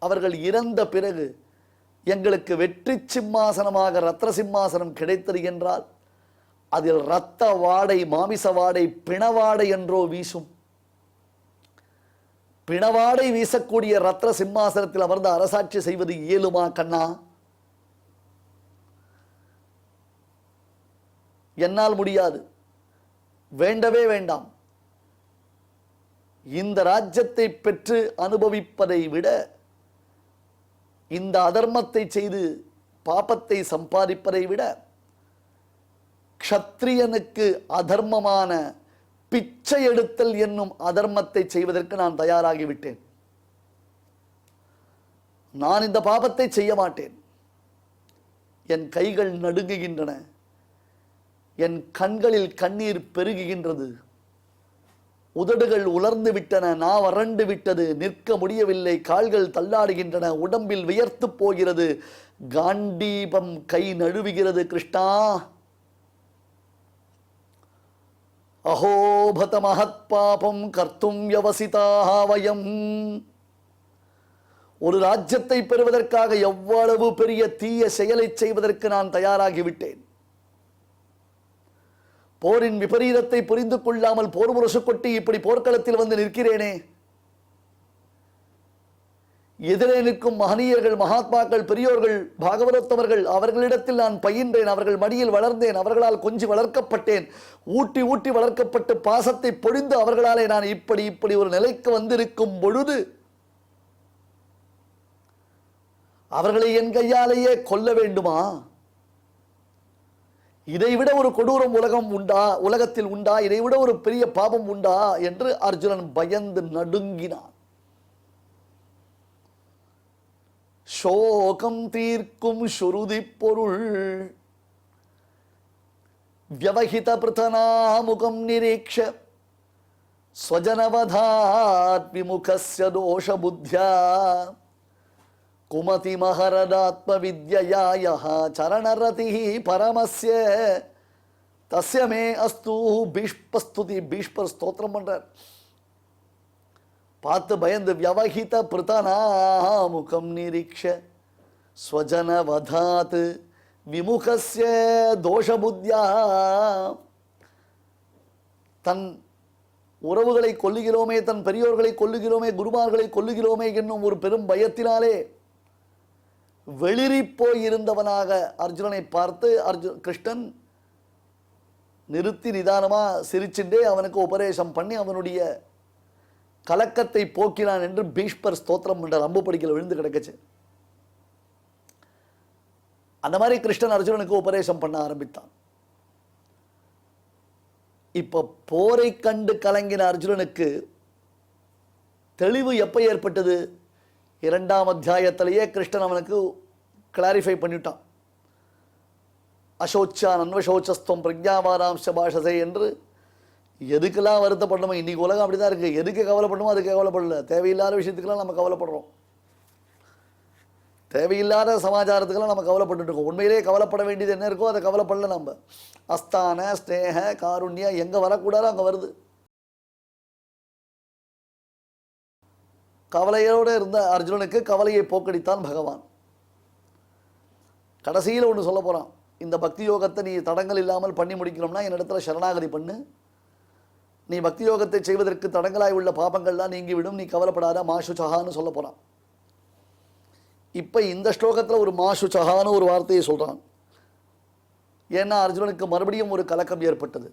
அவர்கள் இறந்த பிறகு எங்களுக்கு வெற்றி சிம்மாசனமாக ரத்ன சிம்மாசனம் கிடைத்தது என்றால் அதில் இரத்த வாடை, மாமிச வாடை, பிணவாடை என்றோ வீசும். பிணவாடை வீசக்கூடிய ரத்ன சிம்மாசனத்தில் அமர்ந்து அரசாட்சி செய்வது இயலுமா கண்ணா? என்னால் முடியாது, வேண்டவே வேண்டாம். இந்த ராஜ்யத்தை பெற்று அனுபவிப்பதை விட இந்த அதர்மத்தை செய்து பாபத்தை சம்பாதிப்பதை விட க்ஷத்ரியனுக்கு அதர்மமான பிச்சை எடுத்தல் என்னும் அதர்மத்தை செய்வதற்கு நான் தயாராகிவிட்டேன். நான் இந்த பாபத்தை செய்ய மாட்டேன். என் கைகள் நடுங்குகின்றன, என் கண்களில் கண்ணீர் பெருகுகின்றது, உதடுகள் உலர்ந்து விட்டன, நான் வறண்டு விட்டது, நிற்க முடியவில்லை, கால்கள் தள்ளாடுகின்றன, உடம்பில் வியர்த்து போகிறது, காண்டீபம் கை நழுவுகிறது. கிருஷ்ணா, அஹோபத மகத் பாபம் கர்த்தும் யவசிதாக வயம். ஒரு ராஜ்யத்தை பெறுவதற்காக எவ்வளவு பெரிய தீய செயலை செய்வதற்கு நான் தயாராகிவிட்டேன். போரின் விபரீதத்தை புரிந்து கொள்ளாமல் போர் முரசு கொட்டி இப்படி போர்க்களத்தில் வந்து நிற்கிறேனே. எதிரே நிற்கும் மகனீயர்கள், மகாத்மாக்கள், பெரியோர்கள், பாகவதோத்தமர்கள், அவர்களிடத்தில் நான் பயின்றேன், அவர்கள் மடியில் வளர்ந்தேன், அவர்களால் கொஞ்சி வளர்க்கப்பட்டேன், ஊட்டி ஊட்டி வளர்க்கப்பட்டு பாசத்தை பொழிந்து அவர்களாலே நான் இப்படி ஒரு நிலைக்கு வந்திருக்கும் பொழுது அவர்களை என் கையாலேயே கொல்ல வேண்டுமா? இதைவிட ஒரு கொடூரம் உலகத்தில் உண்டா? இதைவிட ஒரு பெரிய பாபம் உண்டா என்று அர்ஜுனன் பயந்து நடுங்கினான். சோகம் தீர்க்கும் சுருதி பொருள் வியவஹித பிரதனாமுகம் நிரீக்ஷ ஸ்வஜனவதாத் விமுகஸ்ய தோஷ புத்யா குமதி மஹரதாத்ம வித்யயா யஹ சரணரதி பரமஸ்ய தஸ்ய மே அஸ்து பீஷ்பஸ்துதி. பீஷ்பர் ஸ்தோத்திரம் பண்றார். பார்த்து பயந்து, வியவஹித பிரதனாமுகம் நிரீக்ஷ ஸ்வஜனவதாத் விமுகஸ்ய தோஷ புத்யா. தன் உறவுகளை கொல்லுகிறோமே, தன் பெரியோர்களை கொல்லுகிறோமே, குருமார்களை கொல்லுகிறோமே என்னும் ஒரு பெரும் பயத்தினாலே வெளிரி போயிருந்தவனாக அர்ஜுனனை பார்த்து கிருஷ்ணன் நிறுத்தி நிதானமா சிரிச்சுட்டே அவனுக்கு உபதேசம் பண்ணி அவனுடைய கலக்கத்தை போக்கினான் என்று பீஷ்பர் ஸ்தோத்திரம் பண்றார். அம்பு படிக்கல விழுந்து கிடக்குச்சு. அந்த மாதிரி கிருஷ்ணன் அர்ஜுனனுக்கு உபதேசம் பண்ண ஆரம்பித்தான். இப்ப போரை கண்டு கலங்கின அர்ஜுனனுக்கு தெளிவு எப்ப ஏற்பட்டது? 2ஆம் அத்தியாயத்திலேயே கிருஷ்ணன் அவனுக்கு கிளாரிஃபை பண்ணிட்டான். அசோச்சான் அன்வசோச்சஸ்துவம் பிரஜாவாராம்ச பாஷசே என்று எதுக்கெல்லாம் வருத்தப்படணுமோ, இன்னைக்கு உலகம் அப்படி தான் இருக்குது. எதுக்கு கவலைப்படணுமோ அதுக்கு கவலைப்படல. தேவையில்லாத விஷயத்துக்கெல்லாம் நம்ம கவலைப்படுறோம். தேவையில்லாத சமாச்சாரத்துக்கெல்லாம் நம்ம கவலைப்பட்டு இருக்கோம். உண்மையிலேயே கவலைப்பட வேண்டியது என்ன இருக்கோ அதை கவலைப்படல. நம்ம அஸ்தான ஸ்னேக காருண்யா எங்கே வரக்கூடாதோ அங்கே வருது. கவலையோடு இருந்த அர்ஜுனனுக்கு கவலையை போக்கடித்தான் பகவான். கடைசியில் ஒன்று சொல்ல போகிறான், இந்த பக்தி யோகத்தை நீ தடங்கள் இல்லாமல் பண்ணி முடிக்கணும்னா என்னிடத்துல சரணாகதி பண்ணு. நீ பக்தி யோகத்தை செய்வதற்கு தடங்களாய் உள்ள பாபங்கள்லாம் நீங்கிவிடும், நீ கவலைப்படாத மாஷுச்சகான்னு சொல்ல போகிறான். இப்போ இந்த ஸ்லோகத்தில் ஒரு மாஷுச்சகான்னு ஒரு வார்த்தையை சொல்கிறான். ஏன்னா அர்ஜுனனுக்கு மறுபடியும் ஒரு கலக்கம் ஏற்பட்டது.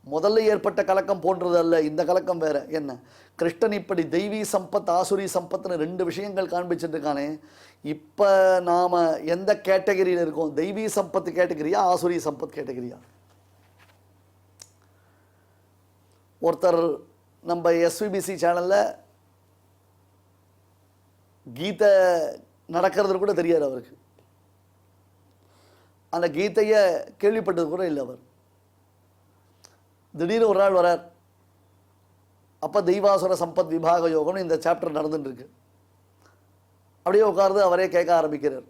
முதல்ல ஏற்பட்ட கலக்கம் போன்றது அல்ல, இந்த கலக்கம் வேற. என்ன, கிருஷ்ணன் இப்படி தெய்வீ சம்பத் ஆசுரி சம்பத்னு ரெண்டு விஷயங்கள் காண்பிச்சுட்டு இருக்கானே. இப்போ நாம் எந்த கேட்டகரியில் இருக்கோம்? தெய்வீ சம்பத் கேட்டகரியா ஆசுரி சம்பத் கேட்டகரியா? ஒருத்தர் நம்ம எஸ்விபிசி சேனலில் கீதை நடக்கிறது கூட தெரியாது அவருக்கு. அந்த கீதையை கேள்விப்பட்டது கூட இல்லை அவர். திடீர்னு ஒரு நாள் வரார். அப்போ தெய்வாசுர சம்பத் விபாக யோகம்னு இந்த சாப்டர் நடந்துட்டு இருக்கு. அப்படியே உட்கார்ந்து அவரே கேட்க ஆரம்பிக்கிறார்.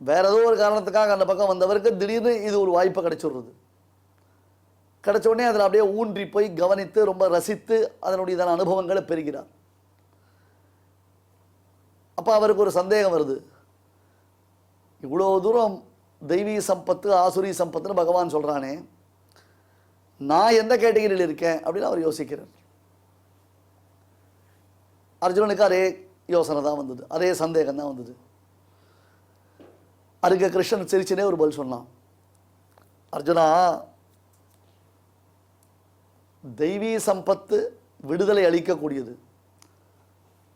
வேற ஏதோ ஒரு காரணத்துக்காக அந்த பக்கம் வந்தவருக்கு திடீர்னு இது ஒரு வாய்ப்பை கிடைச்சிடுறது. கிடைச்ச உடனே அதில் அப்படியே ஊன்றி போய் கவனித்து ரொம்ப ரசித்து அதனுடையதான அனுபவங்களை பெறுகிறார். அப்போ அவருக்கு ஒரு சந்தேகம் வருது. இவ்வளோ தூரம் தெய்வீ சம்பத்து ஆசுரி சம்பத்துன்னு பகவான் சொல்கிறானே, நான் எந்த கேட்டகரியில் இருக்கேன் அப்படின்னு அவர் யோசிக்கிறார். அர்ஜுனனுக்கு அதே யோசனை தான் வந்தது, அதே சந்தேகம் தான் வந்தது. அதுக்கு கிருஷ்ணன் சிரிச்சுனே ஒரு பதில் சொன்னான். அர்ஜுனா, தெய்வீ சம்பத்து விடுதலை அளிக்கக்கூடியது,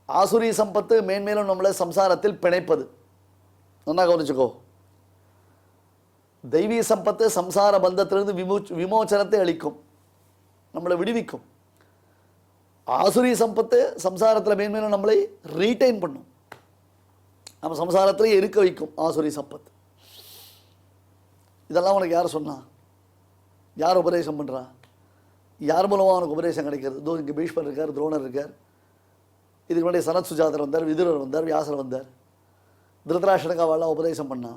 ஆசுரி சம்பத்து மேன்மேலும் நம்மளை சம்சாரத்தில் பிணைப்பது. நல்லா கவனிச்சுக்கோ. தெய்வீ சம்பத்து சம்சார பந்தத்திலிருந்து விமோச்சனத்தை அளிக்கும், நம்மளை விடுவிக்கும். ஆசுரி சம்பத்து சம்சாரத்தில் மேன்மேலும் நம்மளை ரீட்டைன் பண்ணும், நம்ம சம்சாரத்திலே இருக்க வைக்கும் ஆசுரி சம்பத்து. இதெல்லாம் உனக்கு யார் சொன்னா? யார் உபதேசம் பண்ணுறா? யார் மூலமாக அவனுக்கு உபதேசம் கிடைக்கிறது? இதோ இங்கே பீஷ்மர் இருக்கார், துரோணர் இருக்கார், இதுக்கு முன்னாடி சனத் சுஜாதர் வந்தார், விதுரர் வந்தார், வியாசர் வந்தார். திருதராஷ்டிரனுக்கு அவெல்லாம் உபதேசம் பண்ணா.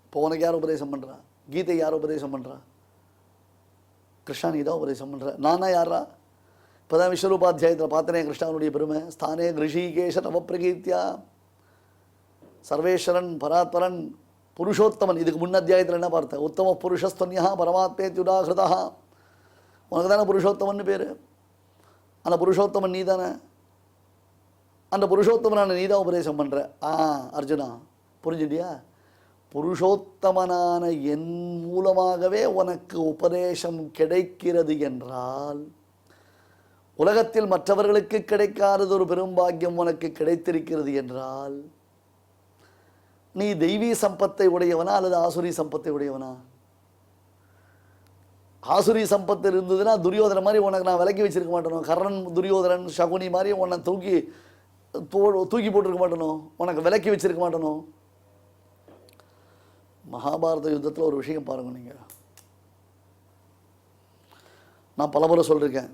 இப்போ உனக்கு யார் உபதேசம் பண்ணுறா? கீதை யார் உபதேசம் பண்ணுறா? கிருஷ்ணா நீ தான் உபதேசம் பண்ணுற. நானா யாரா? இப்போ தான் விஸ்வரூபாத்தியாயத்தில் பார்த்தனே கிருஷ்ணாவுடைய பெருமை. ஸ்தானே கிருஷிகேஷ நவப்பிரகீர்த்தியா சர்வேஸ்வரன் பராத்பரன் புருஷோத்தமன். இதுக்கு முன் அத்தியாயத்தில் என்ன பார்த்தேன்? உத்தம புருஷஸ்தன்யா பரமாத்மேத்யுதாகிருதா. உனக்கு தானே புருஷோத்தமன் பேர். அந்த புருஷோத்தமன் நீ தானே. அந்த புருஷோத்தமனான நீ தான் உபதேசம் பண்ணுற. அர்ஜுனா புரிஞ்சுட்டியா? புருஷோத்தமனான என் மூலமாகவே உனக்கு உபதேசம் கிடைக்கிறது என்றால், உலகத்தில் மற்றவர்களுக்கு கிடைக்காதது ஒரு பெரும்பாக்கியம் உனக்கு கிடைத்திருக்கிறது என்றால், நீ தெய்வீ சம்பத்தை உடையவனா அல்லது ஆசுரி சம்பத்தை உடையவனா? ஆசுரி சம்பத்து இருந்ததுன்னா துரியோதன மாதிரி உனக்கு நான் விலக்கி வச்சிருக்க மாட்டேனோ. கர்ணன் துரியோதனன் சகுனி மாதிரி உன்னை தூக்கி போட்டிருக்க மாட்டேனோ, உனக்கு விலக்கி வச்சிருக்க மாட்டேனோ. மகாபாரத யுத்தத்தில் ஒரு விஷயம் பாருங்க. நீங்கள், நான் பலமுறை சொல்லியிருக்கேன்,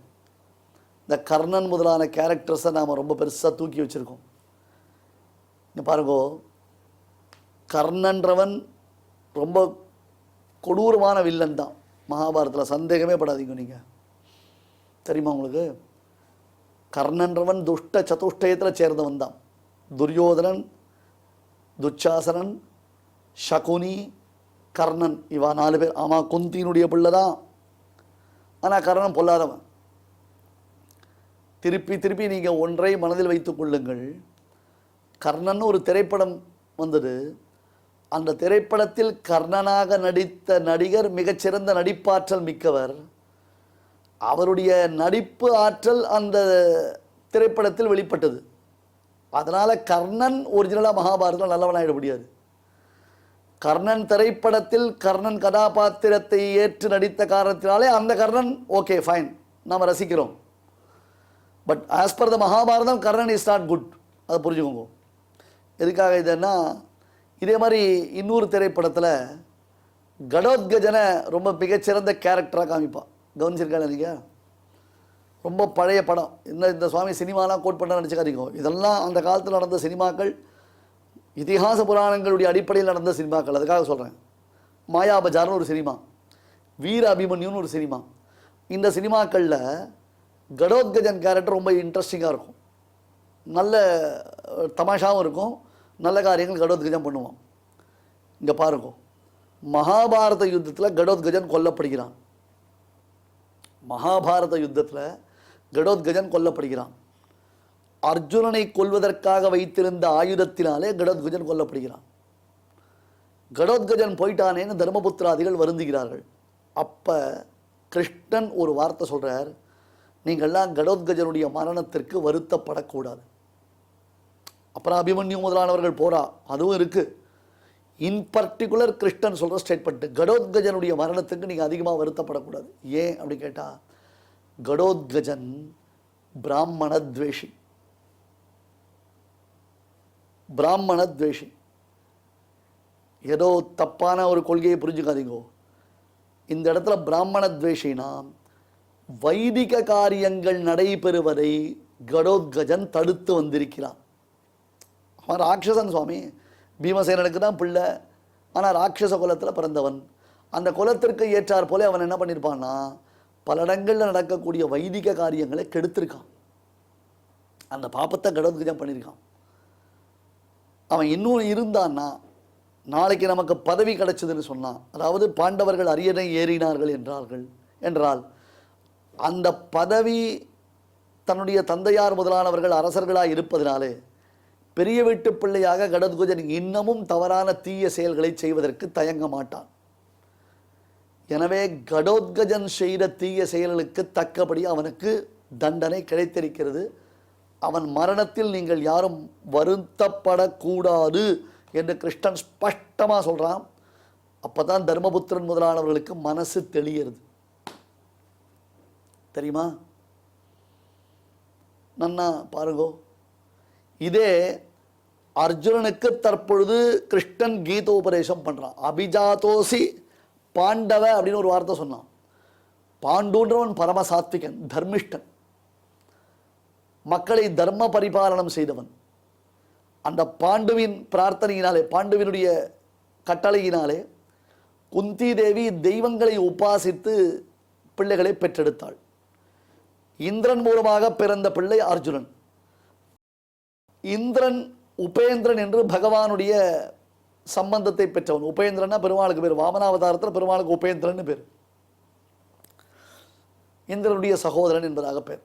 இந்த கர்ணன் முதலான கேரக்டர்ஸை நாம் ரொம்ப பெருசாக தூக்கி வச்சுருக்கோம். இங்கே பாருங்கோ, கர்ணன்றவன் ரொம்ப கொடூரமான வில்லன் தான் மகாபாரதத்தில், சந்தேகமே படாதீங்க. நீங்கள் தெரியுமா உங்களுக்கு? கர்ணன்றவன் துஷ்ட சதுஷ்டயத்தில் சேர்ந்தவன் தான். துரியோதனன், துச்சாசனன், சகுனி, கர்ணன், இவா 4 பேர். ஆமாம், குந்தியினுடைய பிள்ளை தான். ஆனால் கர்ணன் பொல்லாதவன். திருப்பி திருப்பி நீங்கள் ஒன்றை மனதில் வைத்துக் கொள்ளுங்கள். கர்ணன் ஒரு திரைப்படம் வந்தது. அந்த திரைப்படத்தில் கர்ணனாக நடித்த நடிகர் மிகச்சிறந்த நடிப்பாற்றல் மிக்கவர். அவருடைய நடிப்பு ஆற்றல் அந்த திரைப்படத்தில் வெளிப்பட்டது. அதனால் கர்ணன் ஒரிஜினலாக மகாபாரதத்தில் நல்லவனாயிட முடியாது. கர்ணன் திரைப்படத்தில் கர்ணன் கதாபாத்திரத்தை ஏற்று நடித்த காரணத்தினாலே அந்த கர்ணன் ஓகே ஃபைன், நாம் ரசிக்கிறோம். But as per the Mahabharatham Karnan is not good. அதை புரிஞ்சுக்கோங்க. எதுக்காக இதுன்னா, இதே மாதிரி இன்னொரு திரைப்படத்தில் கடோத்கஜனை ரொம்ப மிகச்சிறந்த கேரக்டராக காமிப்பான். கவனிச்சிருக்காங்க நீங்கள்? ரொம்ப பழைய படம். இந்த சுவாமி சினிமாலாம் கோட் பண்ண நினச்சிக்காதீங்க. இதெல்லாம் அந்த காலத்தில் நடந்த சினிமாக்கள், இதிகாச புராணங்களுடைய அடிப்படையில் நடந்த சினிமாக்கள். அதுக்காக சொல்கிறேன். மாயாபஜார்னு ஒரு சினிமா, வீர அபிமன்யுன்னு ஒரு சினிமா. இந்த சினிமாக்களில் கடோத்கஜன் கேரக்டர் ரொம்ப இன்ட்ரெஸ்டிங்காக இருக்கும். நல்ல தமாஷாவும் இருக்கும். நல்ல காரியங்கள் கடோத்கஜன் பண்ணுவான். இங்கே பாருங்க, மகாபாரத யுத்தத்தில் கடோத்கஜன் கொல்லப்படுகிறான். மகாபாரத யுத்தத்தில் கடோத்கஜன் கொல்லப்படுகிறான். அர்ஜுனனை கொல்வதற்காக வைத்திருந்த ஆயுதத்தினாலே கடோத்கஜன் கொல்லப்படுகிறான். கடோத்கஜன் போயிட்டானேன்னு தர்மபுத்திராதிகள் வருந்துகிறார்கள். அப்போ கிருஷ்ணன் ஒரு வார்த்தை சொல்கிறார், நீங்கள்லாம் கடோத்கஜனுடைய மரணத்திற்கு வருத்தப்படக்கூடாது. அப்புறம் அபிமன்யு முதலானவர்கள் போரா, அதுவும் இருக்குது. இன் பர்டிகுலர் கிருஷ்ணன் சொல்கிற ஸ்டேட்மெண்ட், கடோத்கஜனுடைய மரணத்துக்கு நீங்கள் அதிகமாக வருத்தப்படக்கூடாது. ஏன் அப்படி கேட்டால், கடோத்கஜன் பிராமணத்வேஷி. பிராமணத்வேஷி. ஏதோ தப்பான ஒரு கொள்கையை புரிஞ்சுக்காதீங்கோ. இந்த இடத்துல பிராமணத்வேஷினா வைதிக காரியங்கள் நடைபெறுவதை கடோத்கஜன் தடுத்து வந்திருக்கிறான். அவன் ராட்சசன் சுவாமி, பீமசேனனுக்கு தான் பிள்ளை, ஆனால் ராட்சச குலத்தில் பிறந்தவன். அந்த குலத்திற்கு ஏற்றார் போல அவன் என்ன பண்ணியிருப்பான்னா, பல இடங்களில் நடக்கக்கூடிய வைதிக காரியங்களை கெடுத்திருக்கான். அந்த பாப்பத்தை கடோத்கஜன் பண்ணியிருக்கான். அவன் இன்னும் இருந்தான்னா, நாளைக்கு நமக்கு பதவி கிடைச்சதுன்னு சொன்னான், அதாவது பாண்டவர்கள் அரியணை ஏறினார்கள் என்றால் அந்த பதவி தன்னுடைய தந்தையார் முதலானவர்கள் அரசர்களாக இருப்பதினாலே பெரிய வீட்டு பிள்ளையாக கடோத்கஜன் இன்னமும் தவறான தீய செயல்களை செய்வதற்கு தயங்க மாட்டான். எனவே கடோத்கஜன் செய்த தீய செயல்களுக்கு தக்கபடி அவனுக்கு தண்டனை கிடைத்திருக்கிறது. அவன் மரணத்தில் நீங்கள் யாரும் வருத்தப்படக்கூடாது என்று கிருஷ்ணன் ஸ்பஷ்டமாக சொல்கிறான். அப்போ தான் தர்மபுத்திரன் முதலானவர்களுக்கு மனசு தெளியறது. தெரியுமா? நன்னா பாருங்கோ. இதே அர்ஜுனனுக்கு தற்பொழுது கிருஷ்ணன் கீதோபதேசம் பண்ணுறான். அபிஜாதோசி பாண்டவ அப்படின்னு ஒரு வார்த்தை சொன்னான். பாண்டுன்றவன் பரமசாத்விகன், தர்மிஷ்டன், மக்களை தர்ம பரிபாலனம் செய்தவன். அந்த பாண்டுவின் பிரார்த்தனையினாலே, பாண்டுவினுடைய கட்டளையினாலே குந்தி தேவி தெய்வங்களை உபாசித்து பிள்ளைகளை பெற்றெடுத்தாள். இந்திரன் மூலமாக பிறந்த பிள்ளை அர்ஜுனன். இந்திரன் உபேந்திரன் என்று பகவானுடைய சம்பந்தத்தை பெற்றவன். உபேந்திரன்னா பெருமாளுக்கு பேர். வாமனாவதாரத்தில் பெருமாளுக்கு உபேந்திரன் பேர். இந்திரனுடைய சகோதரன் என்பதாக பேர்.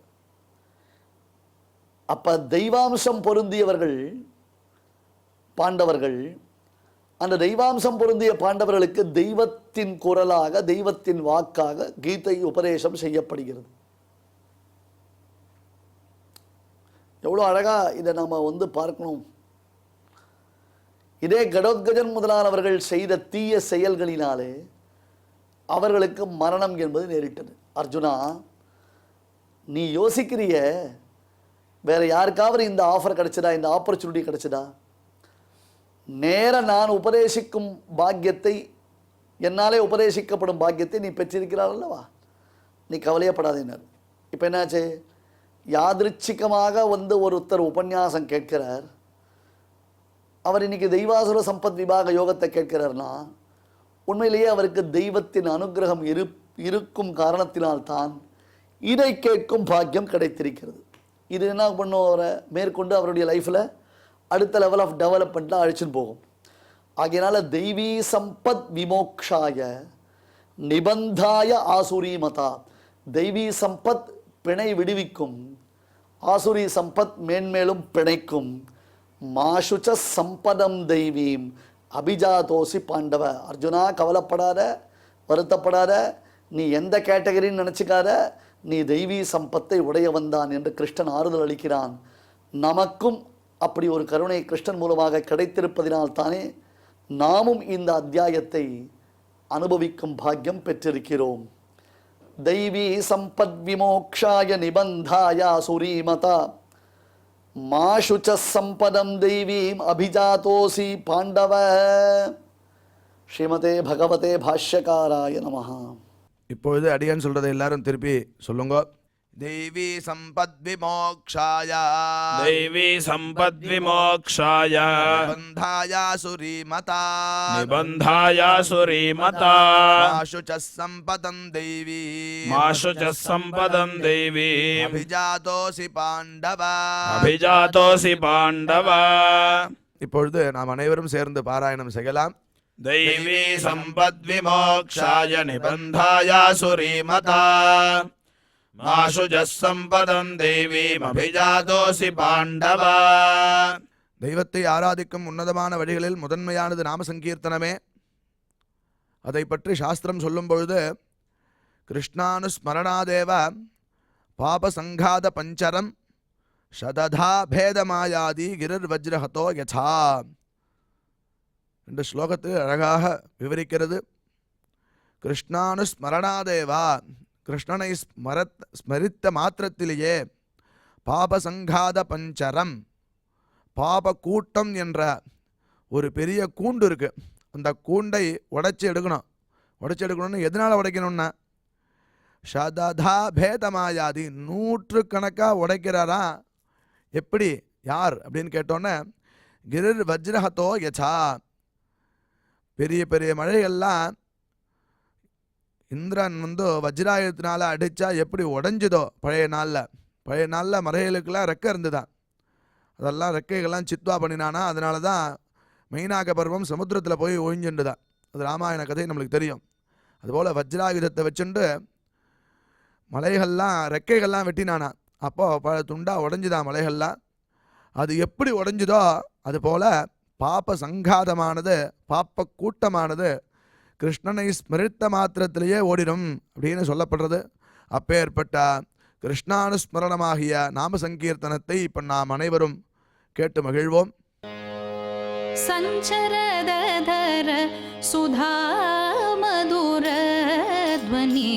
அப்ப தெய்வாம்சம் பொருந்தியவர்கள் பாண்டவர்கள். அந்த தெய்வாம்சம் பொருந்திய பாண்டவர்களுக்கு தெய்வத்தின் குரலாக, தெய்வத்தின் வாக்காக கீதை உபதேசம் செய்யப்படுகிறது. எவ்வளோ அழகாக இதை நாம் பார்க்கணும். இதே கடோத்கஜன் முதலானவர்கள் செய்த தீய செயல்களினாலே அவர்களுக்கு மரணம் என்பது நேரிட்டது. அர்ஜுனா, நீ யோசிக்கிறிய வேற யாருக்காவது இந்த ஆஃபர் கிடைச்சதா, இந்த ஆப்பர்ச்சுனிட்டி கிடைச்சதா? நேர நான் உபதேசிக்கும் பாக்கியத்தை, என்னாலே உபதேசிக்கப்படும் பாக்கியத்தை நீ பெற்றிருக்கிறாள் அல்லவா? நீ கவலையப்படாதேனர். இப்போ என்னாச்சு? யாதிருச்சிகமாக ஒருத்தர் உபன்யாசம் கேட்கிறார். அவர் இன்னைக்கு தெய்வாசுர சம்பத் விபாக யோகத்தை கேட்கிறார்னா, உண்மையிலேயே அவருக்கு தெய்வத்தின் அனுகிரகம் இருக்கும் காரணத்தினால்தான் இதை கேட்கும் பாக்கியம் கிடைத்திருக்கிறது. இது என்ன பண்ணும்? அவரை மேற்கொண்டு அவருடைய லைஃப்பில் அடுத்த லெவல் ஆஃப் டெவலப்மெண்ட்டில் அழைச்சின்னு போகும். ஆகையினால தெய்வீ சம்பத் விமோக்ஷாய நிபந்தாய ஆசுரி மதா. தெய்வீ சம்பத் பிணை விடுவிக்கும், ஆசுரி சம்பத் மேன்மேலும் பிணைக்கும். மாசுச்ச சம்பதம் தெய்வீம் அபிஜாதோசி பாண்டவ. அர்ஜுனா, கவலைப்படாத, வருத்தப்படாத, நீ எந்த கேட்டகரின்னு நினச்சிக்காத, நீ தெய்வீ சம்பத்தை உடையவன்தான் என்று கிருஷ்ணன் ஆறுதல் அளிக்கிறான். நமக்கும் அப்படி ஒரு கருணை கிருஷ்ணன் மூலமாக கிடைத்திருப்பதினால் தானே நாமும் இந்த அத்தியாயத்தை அனுபவிக்கும் பாக்கியம் பெற்றிருக்கிறோம். தெய்வீ சம்பத் விமோக்ஷாய நிபந்தாய சுரீமதா மாசுச்ச சம்பதம் தெய்வீம் அபிஜாதோசி பாண்டவ. ஸ்ரீமதே பகவதே பாஷ்யகாராய நமஹ. இப்பொழுது அடியான் சொல்றதை எல்லாரும் திருப்பி சொல்லுங்க. தெய்வீ சம்பத் விமோக்ஷாய दैवी सम्पद्विमोक्षाय நிபந்தாய சுரீமதா निबन्धाय सुरीमता மாஷு ச சம்பதம் தெய்வீ माशु च सम्पदं देवी அபிஜாதோசி பாண்டவ. अभिजातोऽसि पाण्डव இப்பொழுது நாம் அனைவரும் சேர்ந்து பாராயணம் செய்யலாம். दैवी सम्पद्विमोक्षाय निबन्धाय सुरीमता माशु च सम्पदं देवीमभिजातोऽसि पाण्डव. தெய்வத்தை ஆராதிக்கும் உன்னதமான வழிகளில் முதன்மையானது நாம சங்கீர்த்தனமே. அதை பற்றி சாஸ்திரம் சொல்லும் பொழுது கிருஷ்ணானுஸ்மரணாதேவ பாபசங்காத பஞ்சரம் சததா பேதமாயாதி கிரிர் வஜ்ரஹதோ யதா என்ற ஸ்லோகத்தில் அழகாக விவரிக்கிறது. கிருஷ்ணானுஸ்மரணாதேவா, கிருஷ்ணனை ஸ்மரித்த மாத்திரத்திலேயே பாபசங்காத பஞ்சரம், பாப கூட்டம் என்ற ஒரு பெரிய கூண்டு இருக்கு. அந்த கூண்டை உடைச்சி எடுக்கணும். உடைச்சி எடுக்கணும்னு எதனால் உடைக்கணும்னா சததா பேதமாயாதி, நூற்றுக்கணக்காக உடைக்கிறாரா. எப்படி, யார் அப்படின்னு கேட்டோன்னே கிரிர் வஜ்ரஹதோ யதா, பெரிய பெரிய மழைகள்லாம் இந்திரன் வஜ்ராயுதத்தினால அடித்தா எப்படி உடஞ்சுதோ பழைய நாளில் மலைகளுக்கெல்லாம் ரெக்கை இருந்துதான். அதெல்லாம் ரெக்கைகள்லாம் சித்வா பண்ணினானா. அதனால தான் மெயினாக பருவம் சமுத்திரத்தில் போய் ஒழிஞ்சுண்டுதான். அது ராமாயண கதை நம்மளுக்கு தெரியும். அதுபோல் வஜ்ராயுதத்தை வச்சுண்டு மலைகள்லாம் ரெக்கைகள்லாம் வெட்டினானா. அப்போது பல துண்டாக உடஞ்சுதான் மலைகள்லாம். அது எப்படி உடஞ்சுதோ அதுபோல் பாப்ப சங்காதமானது, பாப்ப கூட்டமானது கிருஷ்ணனை ஸ்மரித்த மாத்திரத்திலேயே ஓடிடும் அப்படின்னு சொல்லப்படுறது. அப்பேற்பட்ட கிருஷ்ணானுஸ்மரணமாகிய நாம சங்கீர்த்தனத்தை இப்போ நாம் அனைவரும் கேட்டு மகிழ்வோம். சஞ்சரதர சுதா மதுர த்வனி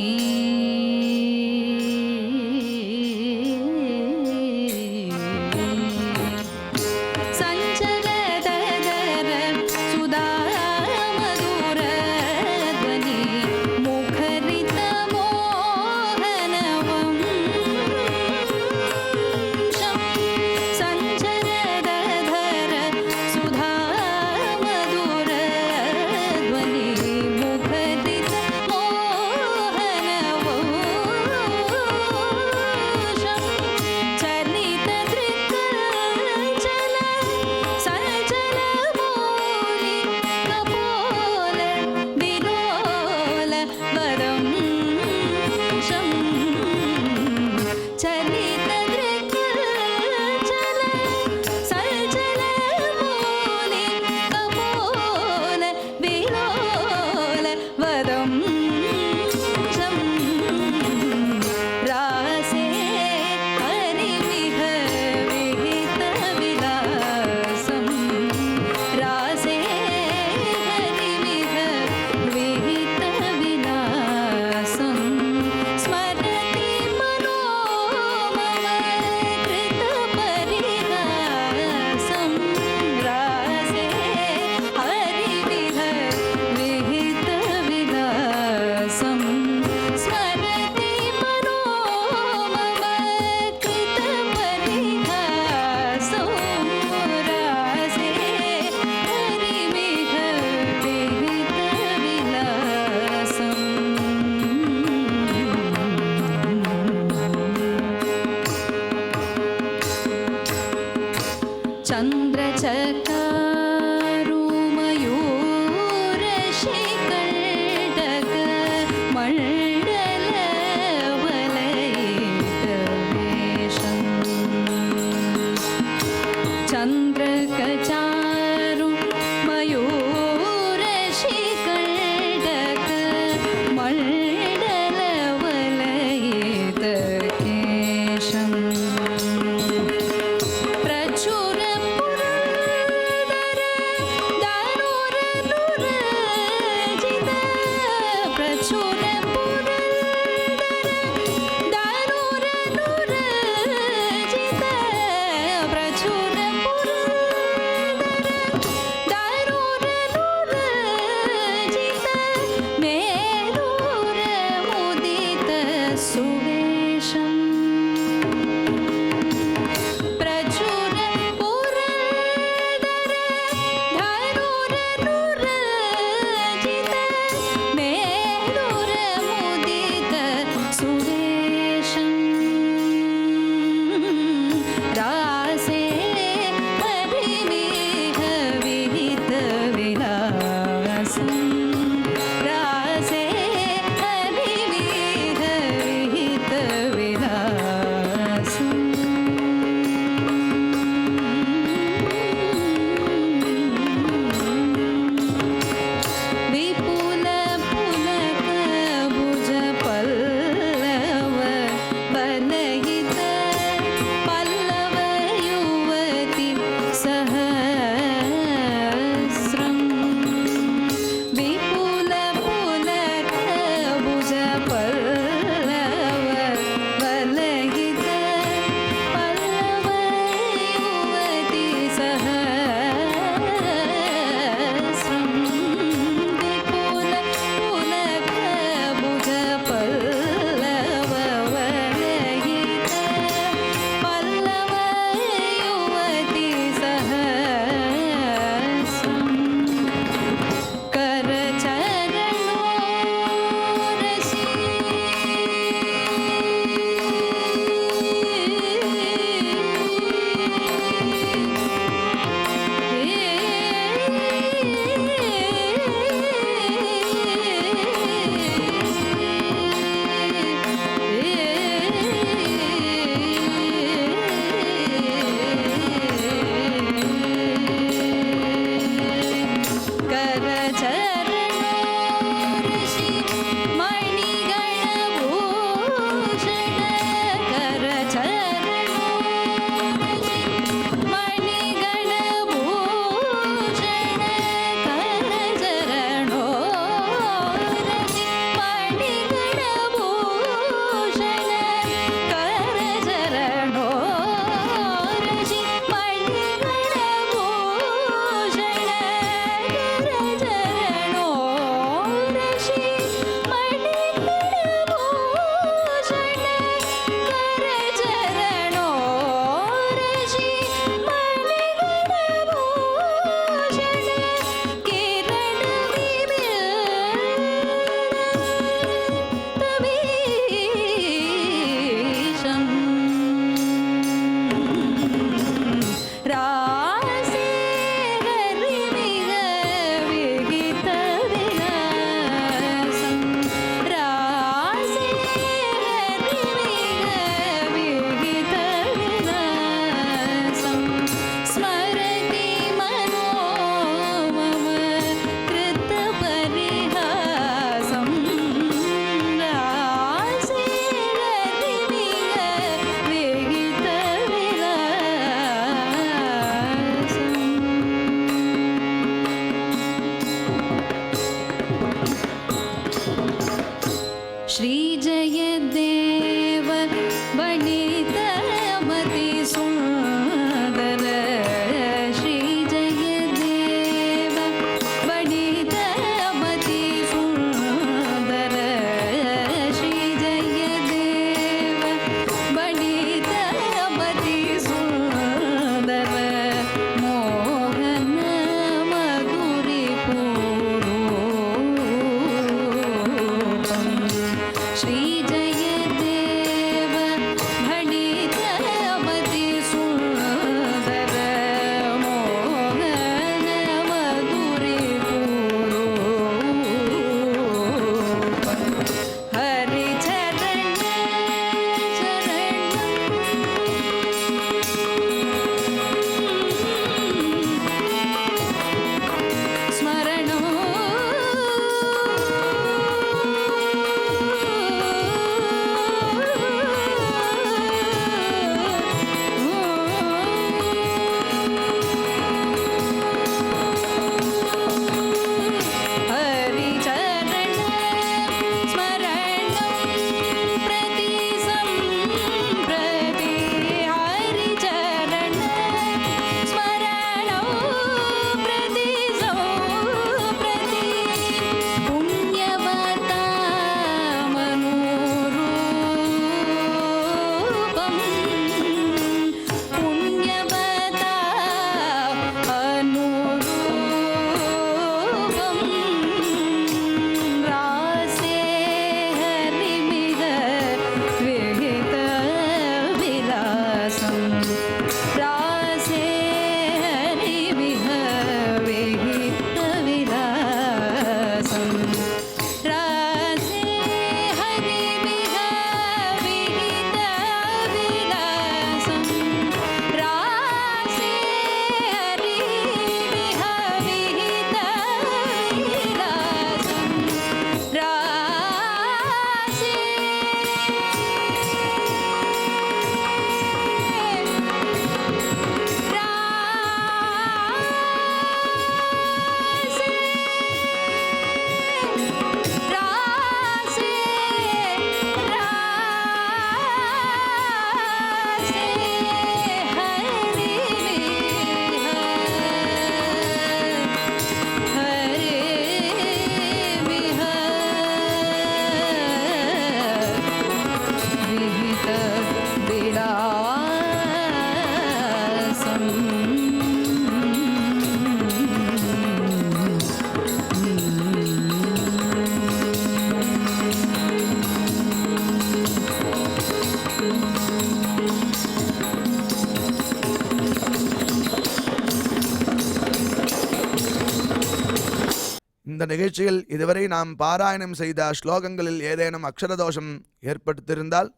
இந்த நிகழ்ச்சியில் இதுவரை நாம் பாராயணம் செய்த ஸ்லோகங்களில் ஏதேனும் அக்ஷரதோஷம் ஏற்படுத்தியிருந்தால்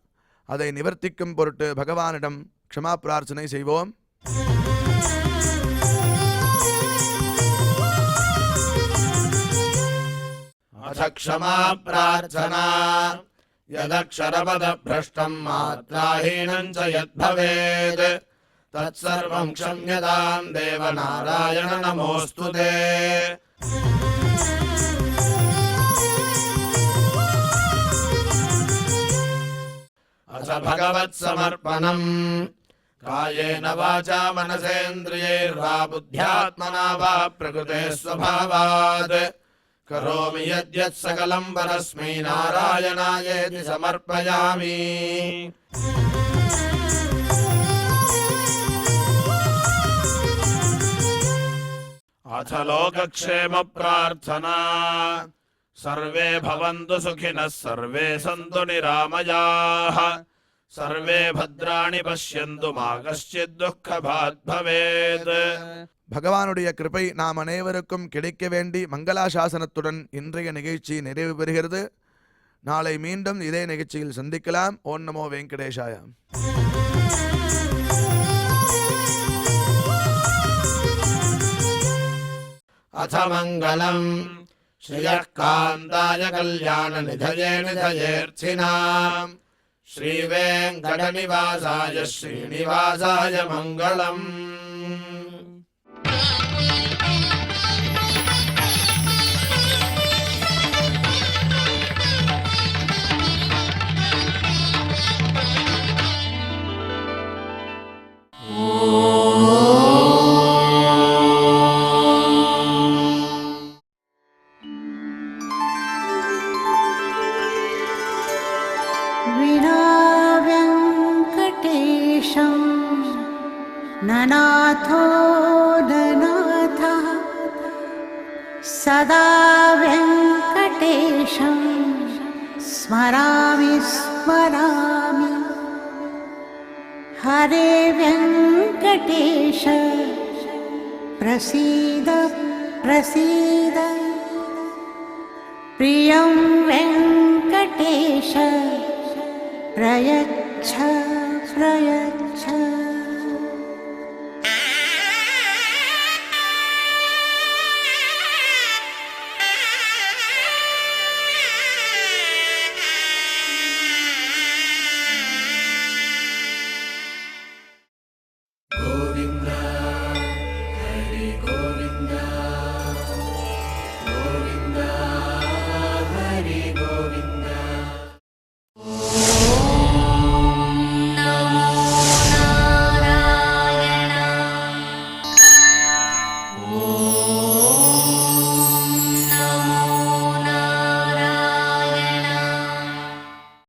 அதை நிவர்த்திக்கும் பொருட்டு பகவானிடம் க்ஷமா பிரார்த்தனை செய்வோம். अथ क्षमा प्रार्थना यदक्षरपदभ्रष्टम् मात्राहीनम् च यद्भवेत् तत्सर्वम् क्षम्यताम् देव नारायण नमोऽस्तु ते. अथ भगवत्समर्पणम् कायेन वाचा मनसेन्द्रियैर्वा बुद्ध्यात्मना वा प्रकृते स्वभावात् करोमि यद्यत् सकलं परस्मै नारायणायेति समर्पयामि. अथ लोकक्षेम प्रार्थना सर्वे भवन्तु सुखिनः सर्वे सन्तु निरामयाः सर्वे भद्राणि पश्यन्तु मा कश्चित् दुःखभाग् भवेत्. பகவானுடைய கிருபை நாம் அனைவருக்கும் கிடைக்க வேண்டி மங்களாசாசனத்துடன் இன்றைய நிகழ்ச்சி நிறைவு பெறுகிறது. நாளை மீண்டும் இதே நிகழ்ச்சியில் சந்திக்கலாம். ஓம் நமோ வெங்கடேஷாய. अथ मङ्गलम् श्रियः कान्ताय कल्याणनिधये निधयेऽर्थिनाम् श्रीवेङ्कटनिवासाय श्रीनिवासाय मङ्गलम्. विनाव्यङ्कटेशं ननाथो ननाथः सदा व्यङ्कटेशं स्मरामि स्मरामि. हरे व्यङ्कटेश प्रसीद प्रसीद. प्रियं वेङ्कटेश प्रयच्छ प्रयच्छ.